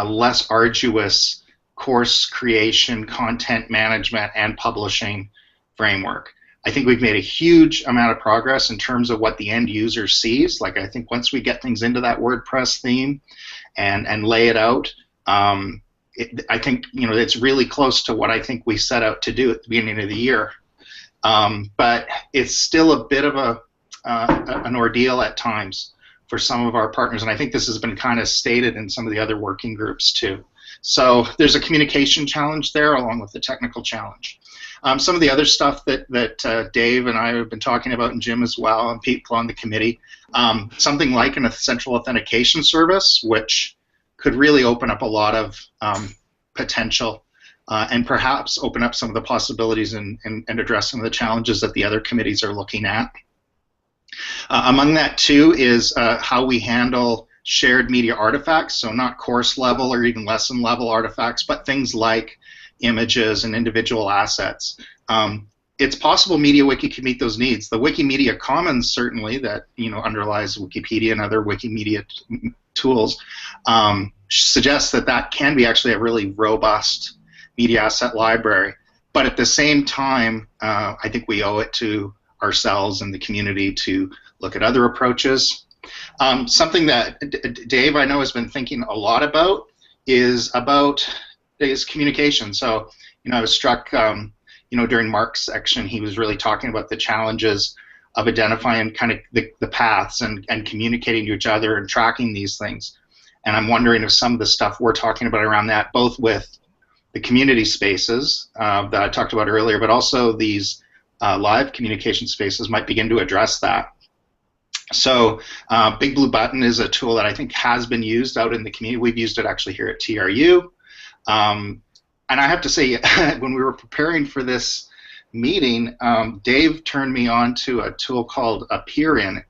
less arduous course creation, content management, and publishing framework. I think we've made a huge amount of progress in terms of what the end user sees. Like, I think once we get things into that WordPress theme and lay it out, I think it's really close to what I think we set out to do at the beginning of the year. But it's still a bit of an ordeal at times for some of our partners, and I think this has been kind of stated in some of the other working groups too. So there's a communication challenge there along with the technical challenge. Some of the other stuff that Dave and I have been talking about, and Jim as well, and people on the committee, something like a central authentication service, which could really open up a lot of potential and perhaps open up some of the possibilities and address some of the challenges that the other committees are looking at. Among that, too, is how we handle shared media artifacts, so not course level or even lesson level artifacts, but things like images and individual assets. It's possible MediaWiki can meet those needs. The Wikimedia Commons, certainly, that underlies Wikipedia and other Wikimedia tools, suggests that can be actually a really robust media asset library. But at the same time, I think we owe it to ourselves and the community to look at other approaches. Something that Dave, I know, has been thinking a lot about is communication. So, I was struck, during Mark's section, he was really talking about the challenges of identifying kind of the paths and communicating to each other and tracking these things. And I'm wondering if some of the stuff we're talking about around that, both with the community spaces that I talked about earlier, but also these live communication spaces might begin to address that. So Big Blue Button is a tool that I think has been used out in the community. We've used it actually here at TRU. And I have to say, when we were preparing for this meeting, Dave turned me on to a tool called Appearin,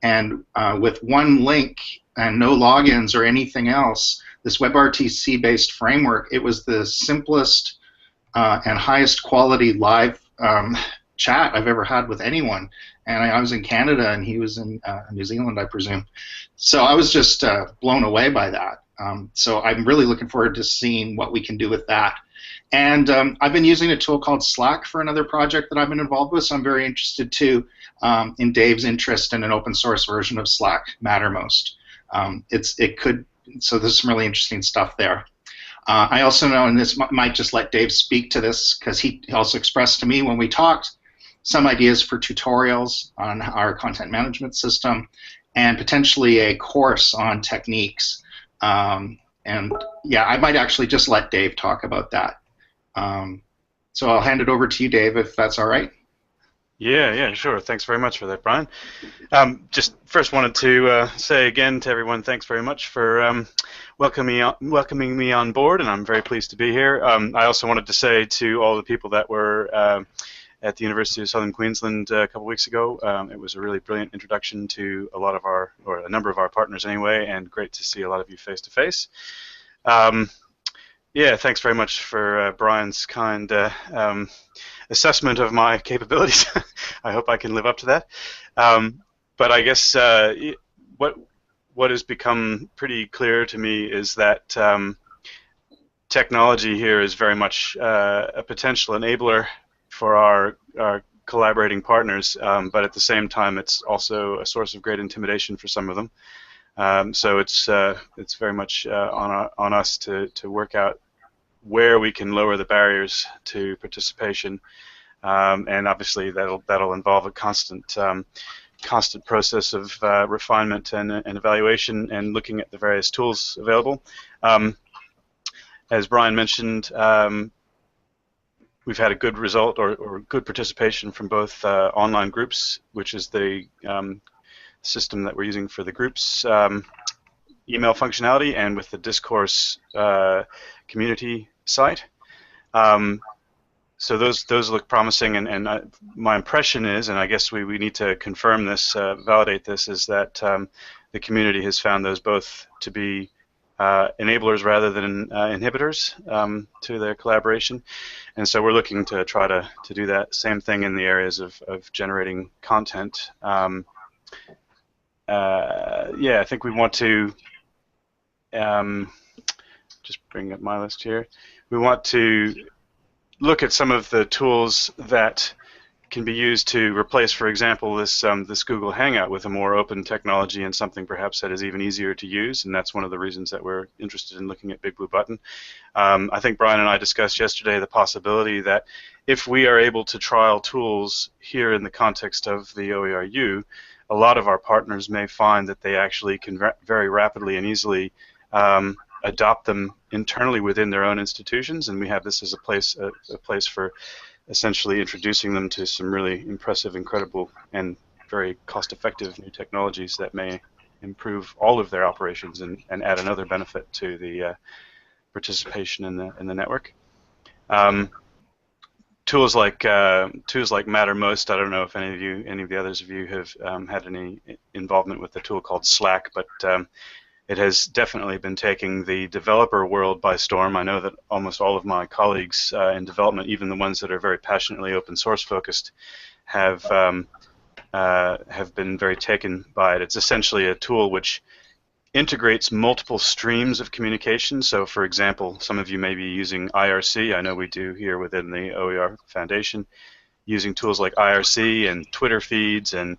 and with one link and no logins or anything else, this WebRTC-based framework, it was the simplest and highest quality live chat I've ever had with anyone. And I was in Canada and he was in New Zealand, I presume. So I was just blown away by that. So I'm really looking forward to seeing what we can do with that. And I've been using a tool called Slack for another project that I've been involved with, so I'm very interested too in Dave's interest in an open source version of Slack, Mattermost. So there's some really interesting stuff there. I also know, and this might just let Dave speak to this, because he also expressed to me when we talked some ideas for tutorials on our content management system and potentially a course on techniques. And yeah, I might actually just let Dave talk about that. So I'll hand it over to you, Dave, if that's all right. Yeah, sure. Thanks very much for that, Brian. Just first wanted to say again to everyone, thanks very much for welcoming me on board, and I'm very pleased to be here. I also wanted to say to all the people that were at the University of Southern Queensland a couple weeks ago, it was a really brilliant introduction to a lot of our, or a number of our partners anyway, and great to see a lot of you face to face. Yeah, thanks very much for Brian's kind assessment of my capabilities. I hope I can live up to that. But I guess what has become pretty clear to me is that technology here is very much a potential enabler for our collaborating partners, but at the same time it's also a source of great intimidation for some of them. So it's very much on us to work out where we can lower the barriers to participation, and obviously that'll involve a constant process of refinement and evaluation and looking at the various tools available. As Brian mentioned, we've had a good result or good participation from both online groups, which is the system that we're using for the groups email functionality, and with the discourse community site. So those look promising, and my impression is, and I guess we need to confirm this, validate this, is that the community has found those both to be enablers rather than inhibitors to their collaboration, and so we're looking to try to do that same thing in the areas of generating content. Yeah, I think we want to just bring up my list here. We want to look at some of the tools that can be used to replace, for example, this Google Hangout with a more open technology and something perhaps that is even easier to use, and that's one of the reasons that we're interested in looking at Big Blue Button. I think Brian and I discussed yesterday the possibility that if we are able to trial tools here in the context of the OERu, a lot of our partners may find that they actually can very rapidly and easily adopt them internally within their own institutions, and we have this as a place for essentially introducing them to some really impressive, incredible, and very cost-effective new technologies that may improve all of their operations and add another benefit to the participation in the network. Tools like Mattermost. I don't know if any of the others of you have had any involvement with the tool called Slack, but it has definitely been taking the developer world by storm. I know that almost all of my colleagues in development, even the ones that are very passionately open source focused, have been very taken by it. It's essentially a tool which integrates multiple streams of communication. So, for example, some of you may be using IRC. I know we do here within the OER Foundation, using tools like IRC and Twitter feeds and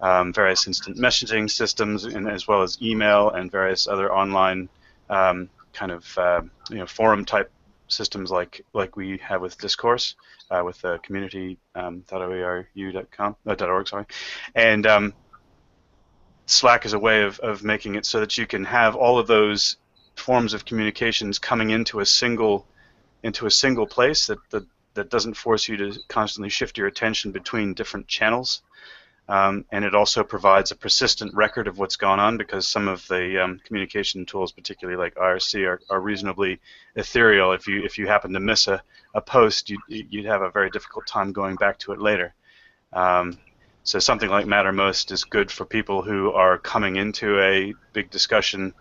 various instant messaging systems, and as well as email and various other online kind of forum type systems like we have with Discourse, with community.oeru.org, sorry, and Slack is a way of making it so that you can have all of those forms of communications coming into a single place that doesn't force you to constantly shift your attention between different channels. And it also provides a persistent record of what's gone on, because some of the communication tools, particularly like IRC, are reasonably ethereal. If you happen to miss a post, you'd have a very difficult time going back to it later. So something like Mattermost is good for people who are coming into a big discussion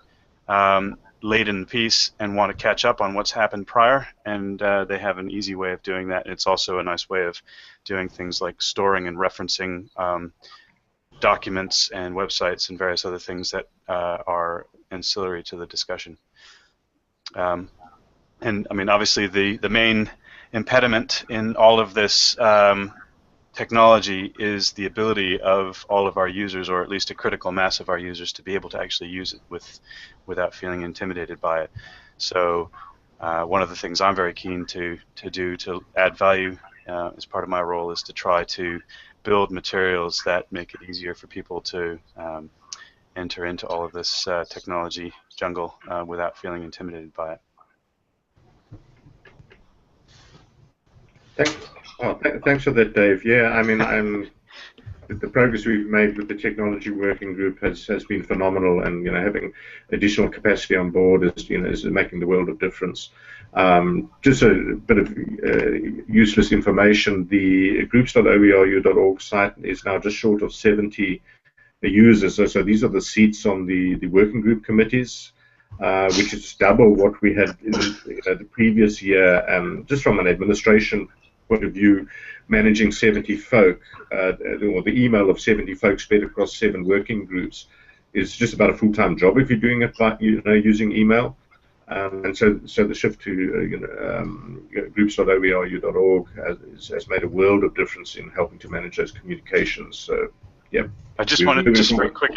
late in the piece and want to catch up on what's happened prior, and they have an easy way of doing that. It's also a nice way of doing things like storing and referencing documents and websites and various other things that are ancillary to the discussion. And I mean, obviously the main impediment in all of this technology is the ability of all of our users, or at least a critical mass of our users, to be able to actually use it without feeling intimidated by it. So one of the things I'm very keen to do to add value as part of my role is to try to build materials that make it easier for people to enter into all of this technology jungle without feeling intimidated by it. Thanks for that, Dave. Yeah, I mean, the progress we've made with the technology working group has been phenomenal, and having additional capacity on board is making the world of difference. Just a bit of useless information: the groups.oeru.org site is now just short of 70 users. So these are the seats on the working group committees, which is double what we had in the previous year. And just from an administration point of view, managing 70 folk, or the email of 70 folk spread across 7 working groups, is just about a full-time job if you're doing it by using email. And so the shift to groups.oeru.org has made a world of difference in helping to manage those communications. So yeah. I just wanted just a quick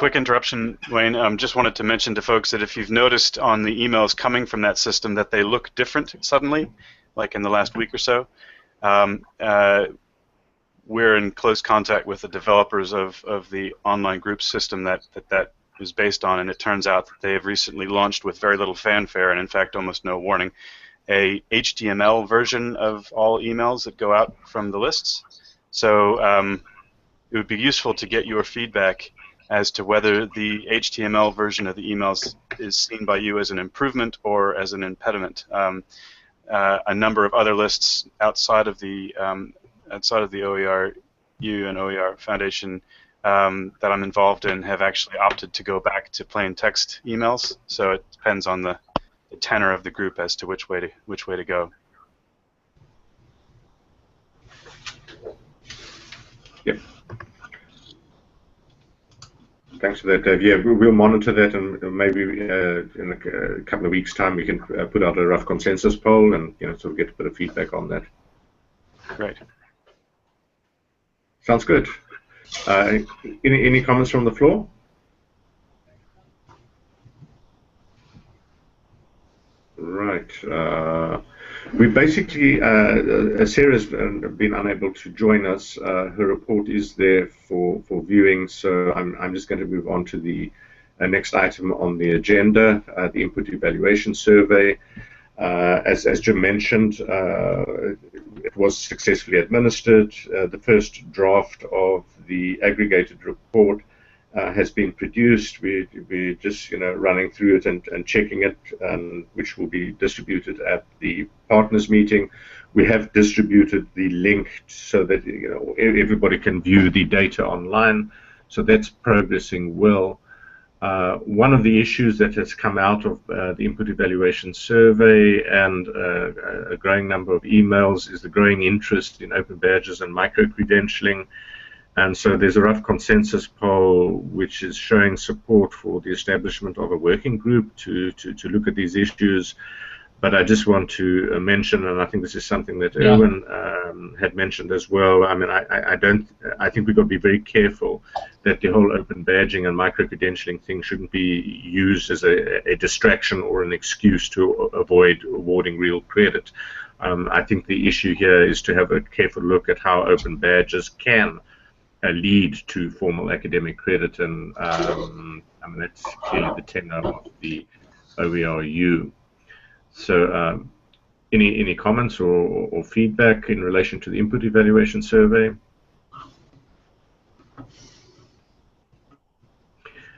quick interruption, Wayne. Just wanted to mention to folks that if you've noticed on the emails coming from that system that they look different suddenly, like in the last week or so, we're in close contact with the developers of the online group system that is based on, and it turns out that they have recently launched with very little fanfare, and in fact almost no warning, a HTML version of all emails that go out from the lists. So it would be useful to get your feedback as to whether the HTML version of the emails is seen by you as an improvement or as an impediment. A number of other lists outside of the OERu and OER Foundation that I'm involved in have actually opted to go back to plain text emails. So it depends on the tenor of the group as to which way to go. Yep. Thanks for that, Dave. Yeah, we'll monitor that, and maybe in a couple of weeks' time we can put out a rough consensus poll and sort of get a bit of feedback on that. Great. Sounds good. Any comments from the floor? Right. We basically, Sarah's been unable to join us. Her report is there for viewing, so I'm just going to move on to the next item on the agenda, the input evaluation survey. As Jim mentioned, it was successfully administered. The first draft of the aggregated report has been produced. We're just running through it and checking it, which will be distributed at the partners meeting. We have distributed the link so that everybody can view the data online. So that's progressing well. One of the issues that has come out of the input evaluation survey and a growing number of emails is the growing interest in open badges and micro-credentialing. And so there's a rough consensus poll which is showing support for the establishment of a working group to look at these issues. But I just want to mention, and I think this is something that Erwin had mentioned as well. I mean, I think we've got to be very careful that the whole open badging and micro-credentialing thing shouldn't be used as a distraction or an excuse to avoid awarding real credit. I think the issue here is to have a careful look at how open badges can lead to formal academic credit, and I mean, that's clearly the tenor of the OERu. So any comments or feedback in relation to the input evaluation survey?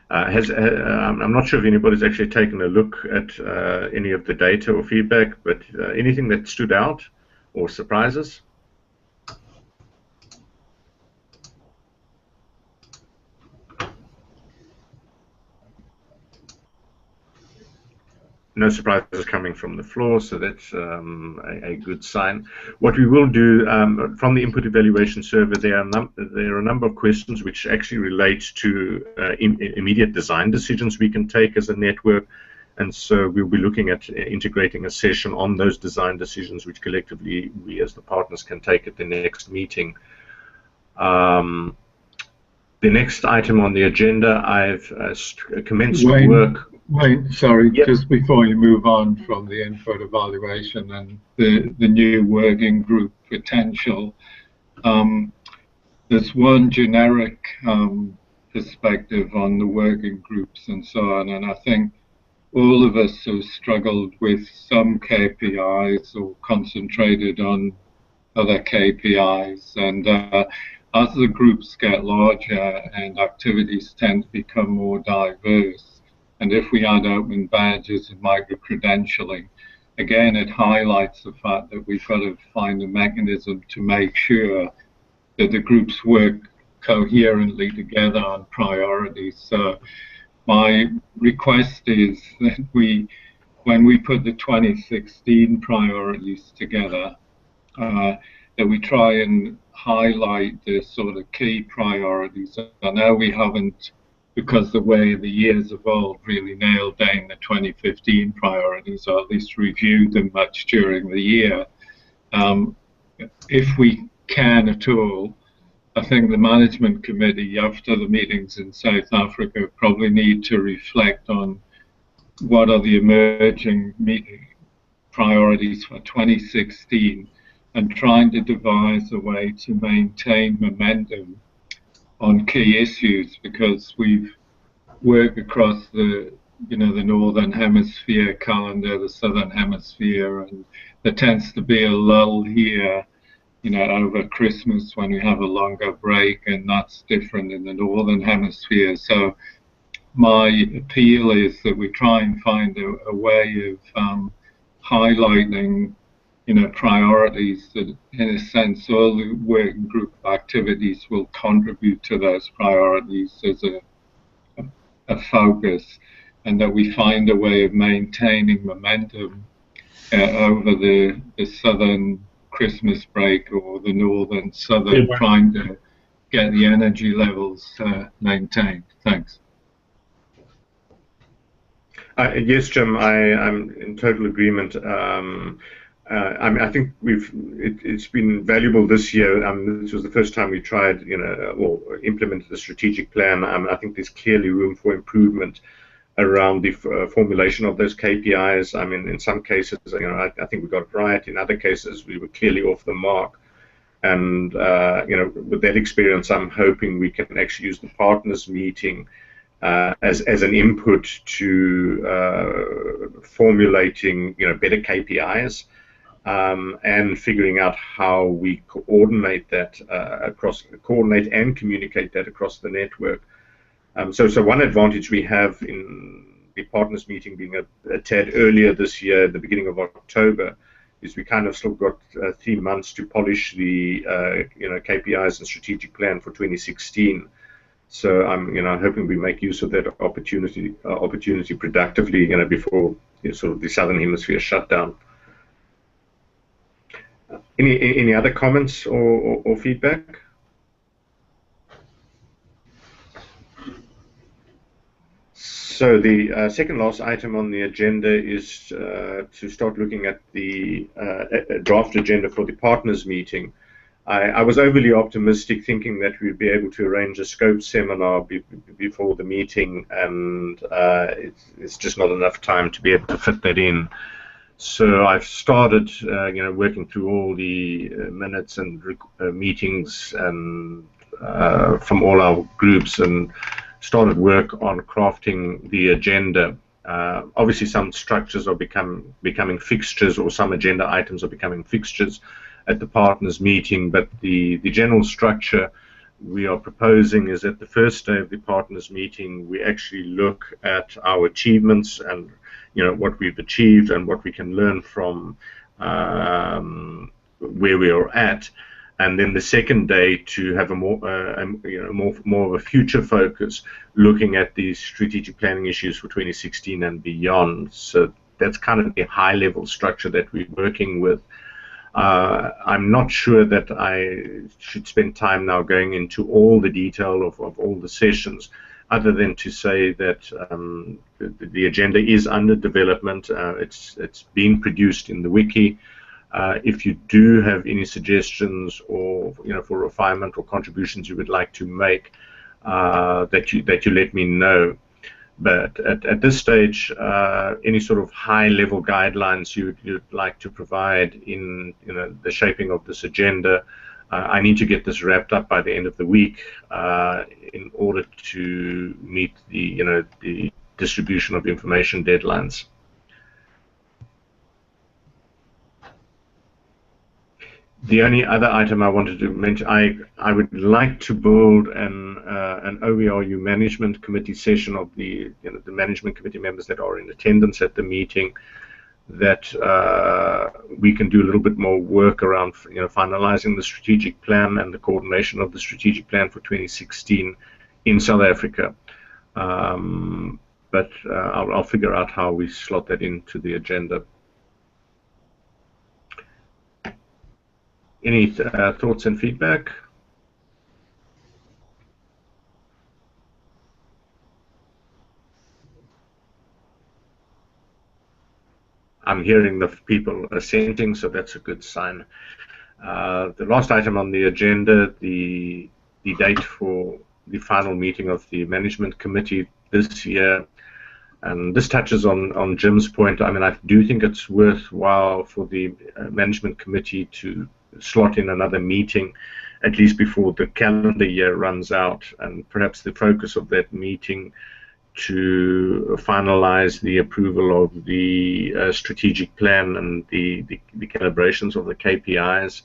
I'm not sure if anybody's actually taken a look at any of the data or feedback, but anything that stood out or surprises? No surprises coming from the floor, so that's a good sign. What we will do from the input evaluation survey, there are a number of questions which actually relate to immediate design decisions we can take as a network, and so we'll be looking at integrating a session on those design decisions which collectively we as the partners can take at the next meeting. The next item on the agenda, I've commenced work. Wait, sorry, yep. Just before you move on from the input evaluation and the new working group potential, there's one generic perspective on the working groups and so on, and I think all of us have struggled with some KPIs or concentrated on other KPIs, and as the groups get larger and activities tend to become more diverse, and if we add open badges and micro-credentialing, again, it highlights the fact that we've got to find a mechanism to make sure that the groups work coherently together on priorities. So my request is that when we put the 2016 priorities together, that we try and highlight the sort of key priorities. I know we haven't, because the way the years evolved, really nailed down the 2015 priorities, or at least reviewed them much during the year. If we can at all, I think the management committee, after the meetings in South Africa, probably need to reflect on what are the emerging priorities for 2016 and trying to devise a way to maintain momentum on key issues, because we've worked across the northern hemisphere calendar, the southern hemisphere, and there tends to be a lull here over Christmas when we have a longer break, and that's different in the northern hemisphere. So my appeal is that we try and find a way of highlighting, priorities that, in a sense, all the working group activities will contribute to those priorities as a focus, and that we find a way of maintaining momentum over the southern Christmas break or the northern southern, trying to get the energy levels maintained. Thanks. Yes, Jim, I'm in total agreement. I think it's been valuable this year. This was the first time we tried, or implemented the strategic plan. I think there's clearly room for improvement around the formulation of those KPIs. I mean, in some cases, I think we got it right. In other cases, we were clearly off the mark. And with that experience, I'm hoping we can actually use the partners meeting as an input to formulating better KPIs and figuring out how we coordinate that coordinate and communicate that across the network. So one advantage we have in the partners meeting being a tad earlier this year, at the beginning of October, is we kind of still got 3 months to polish the KPIs and strategic plan for 2016. So I'm hoping we make use of that opportunity productively before sort of the southern hemisphere shutdown. Any other comments or feedback? So the second last item on the agenda is to start looking at the draft agenda for the partners meeting. I was overly optimistic, thinking that we'd be able to arrange a scope seminar before the meeting, and it's just not enough time to be able to fit that in. So I've started, working through all the minutes and meetings and from all our groups, and started work on crafting the agenda. Obviously, some structures are becoming fixtures, or some agenda items are becoming fixtures at the partners meeting, but the general structure we are proposing is that the first day of the partners meeting, we actually look at our achievements and what we've achieved and what we can learn from where we are at. And then the second day to have a more of a future focus, looking at the strategic planning issues for 2016 and beyond. So that's kind of the high-level structure that we're working with. I'm not sure that I should spend time now going into all the detail of all the sessions, other than to say that the agenda is under development. It's being produced in the wiki. If you do have any suggestions or for refinement or contributions you would like to make, that you let me know. But at this stage, any sort of high-level guidelines you'd like to provide in the shaping of this agenda, I need to get this wrapped up by the end of the week in order to meet the distribution of information deadlines. The only other item I wanted to mention, I would like to build an OERu management committee session of the management committee members that are in attendance at the meeting, that we can do a little bit more work around finalizing the strategic plan and the coordination of the strategic plan for 2016 in South Africa. But I'll figure out how we slot that into the agenda. Any thoughts and feedback? I'm hearing the people assenting, so that's a good sign. The last item on the agenda, the the date for the final meeting of the management committee this year. And this touches on Jim's point. I mean, I do think it's worthwhile for the management committee to slot in another meeting, at least before the calendar year runs out, and perhaps the focus of that meeting to finalize the approval of the strategic plan and the calibrations of the KPIs.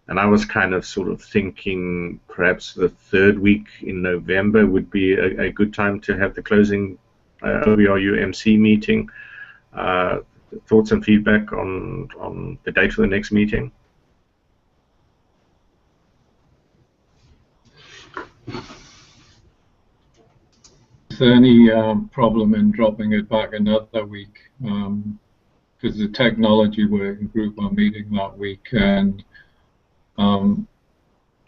And I was kind of sort of thinking perhaps the third week in November would be a good time to have the closing OERu MC meeting. Thoughts and feedback on the date for the next meeting? Is there any problem in dropping it back another week? Because the technology working group are meeting that week, and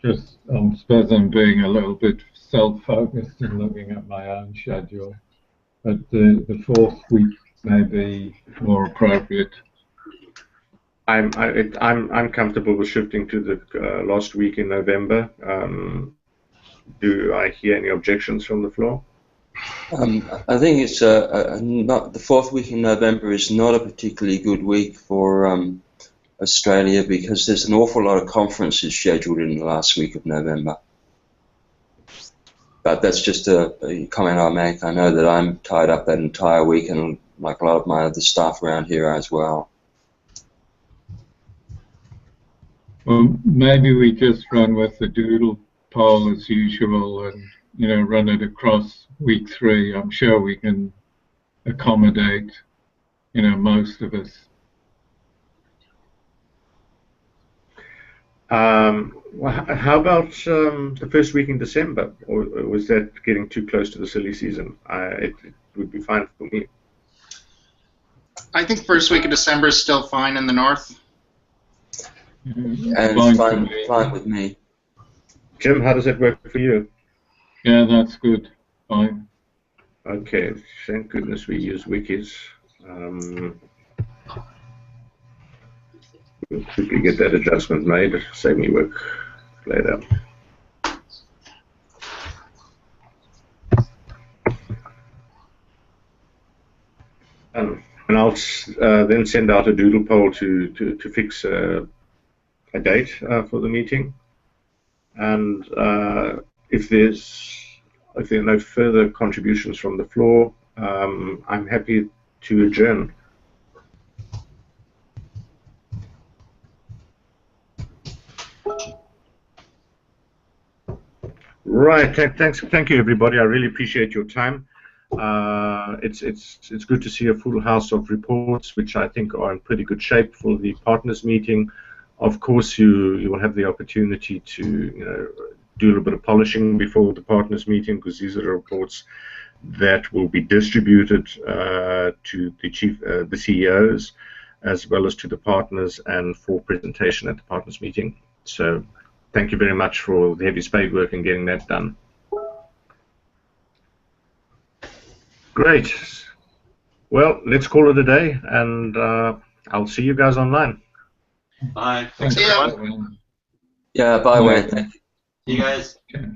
just I suppose I'm being a little bit self-focused and looking at my own schedule. But the fourth week may be more appropriate. I'm comfortable with shifting to the last week in November. Do I hear any objections from the floor? I think it's not the fourth week in November is not a particularly good week for Australia, because there's an awful lot of conferences scheduled in the last week of November. But that's just a comment I make. I know that I'm tied up that entire week, and like a lot of my other staff around here as well. Well, maybe we just run with the doodle poll as usual, and run it across week 3. I'm sure we can accommodate most of us. Well, how about the first week in December? Or was that getting too close to the silly season? It would be fine for me. I think first week of December is still fine in the north. And it's fine with me. Jim, how does that work for you? Yeah, that's good. Fine. Okay, thank goodness we use wikis. We'll quickly get that adjustment made, save me work later. And I'll then send out a doodle poll to fix a date for the meeting. And if there are no further contributions from the floor, I'm happy to adjourn. Right. Thank you, everybody. I really appreciate your time. It's good to see a full house of reports, which I think are in pretty good shape for the partners meeting. Of course, you will have the opportunity to do a little bit of polishing before the partners meeting, because these are the reports that will be distributed to the CEOs, as well as to the partners, and for presentation at the partners meeting. So thank you very much for the heavy spade work in getting that done. Great. Well, let's call it a day, and I'll see you guys online. Bye. Thanks, everyone. Yeah, bye, Wayne. Thank you. See you guys. Okay.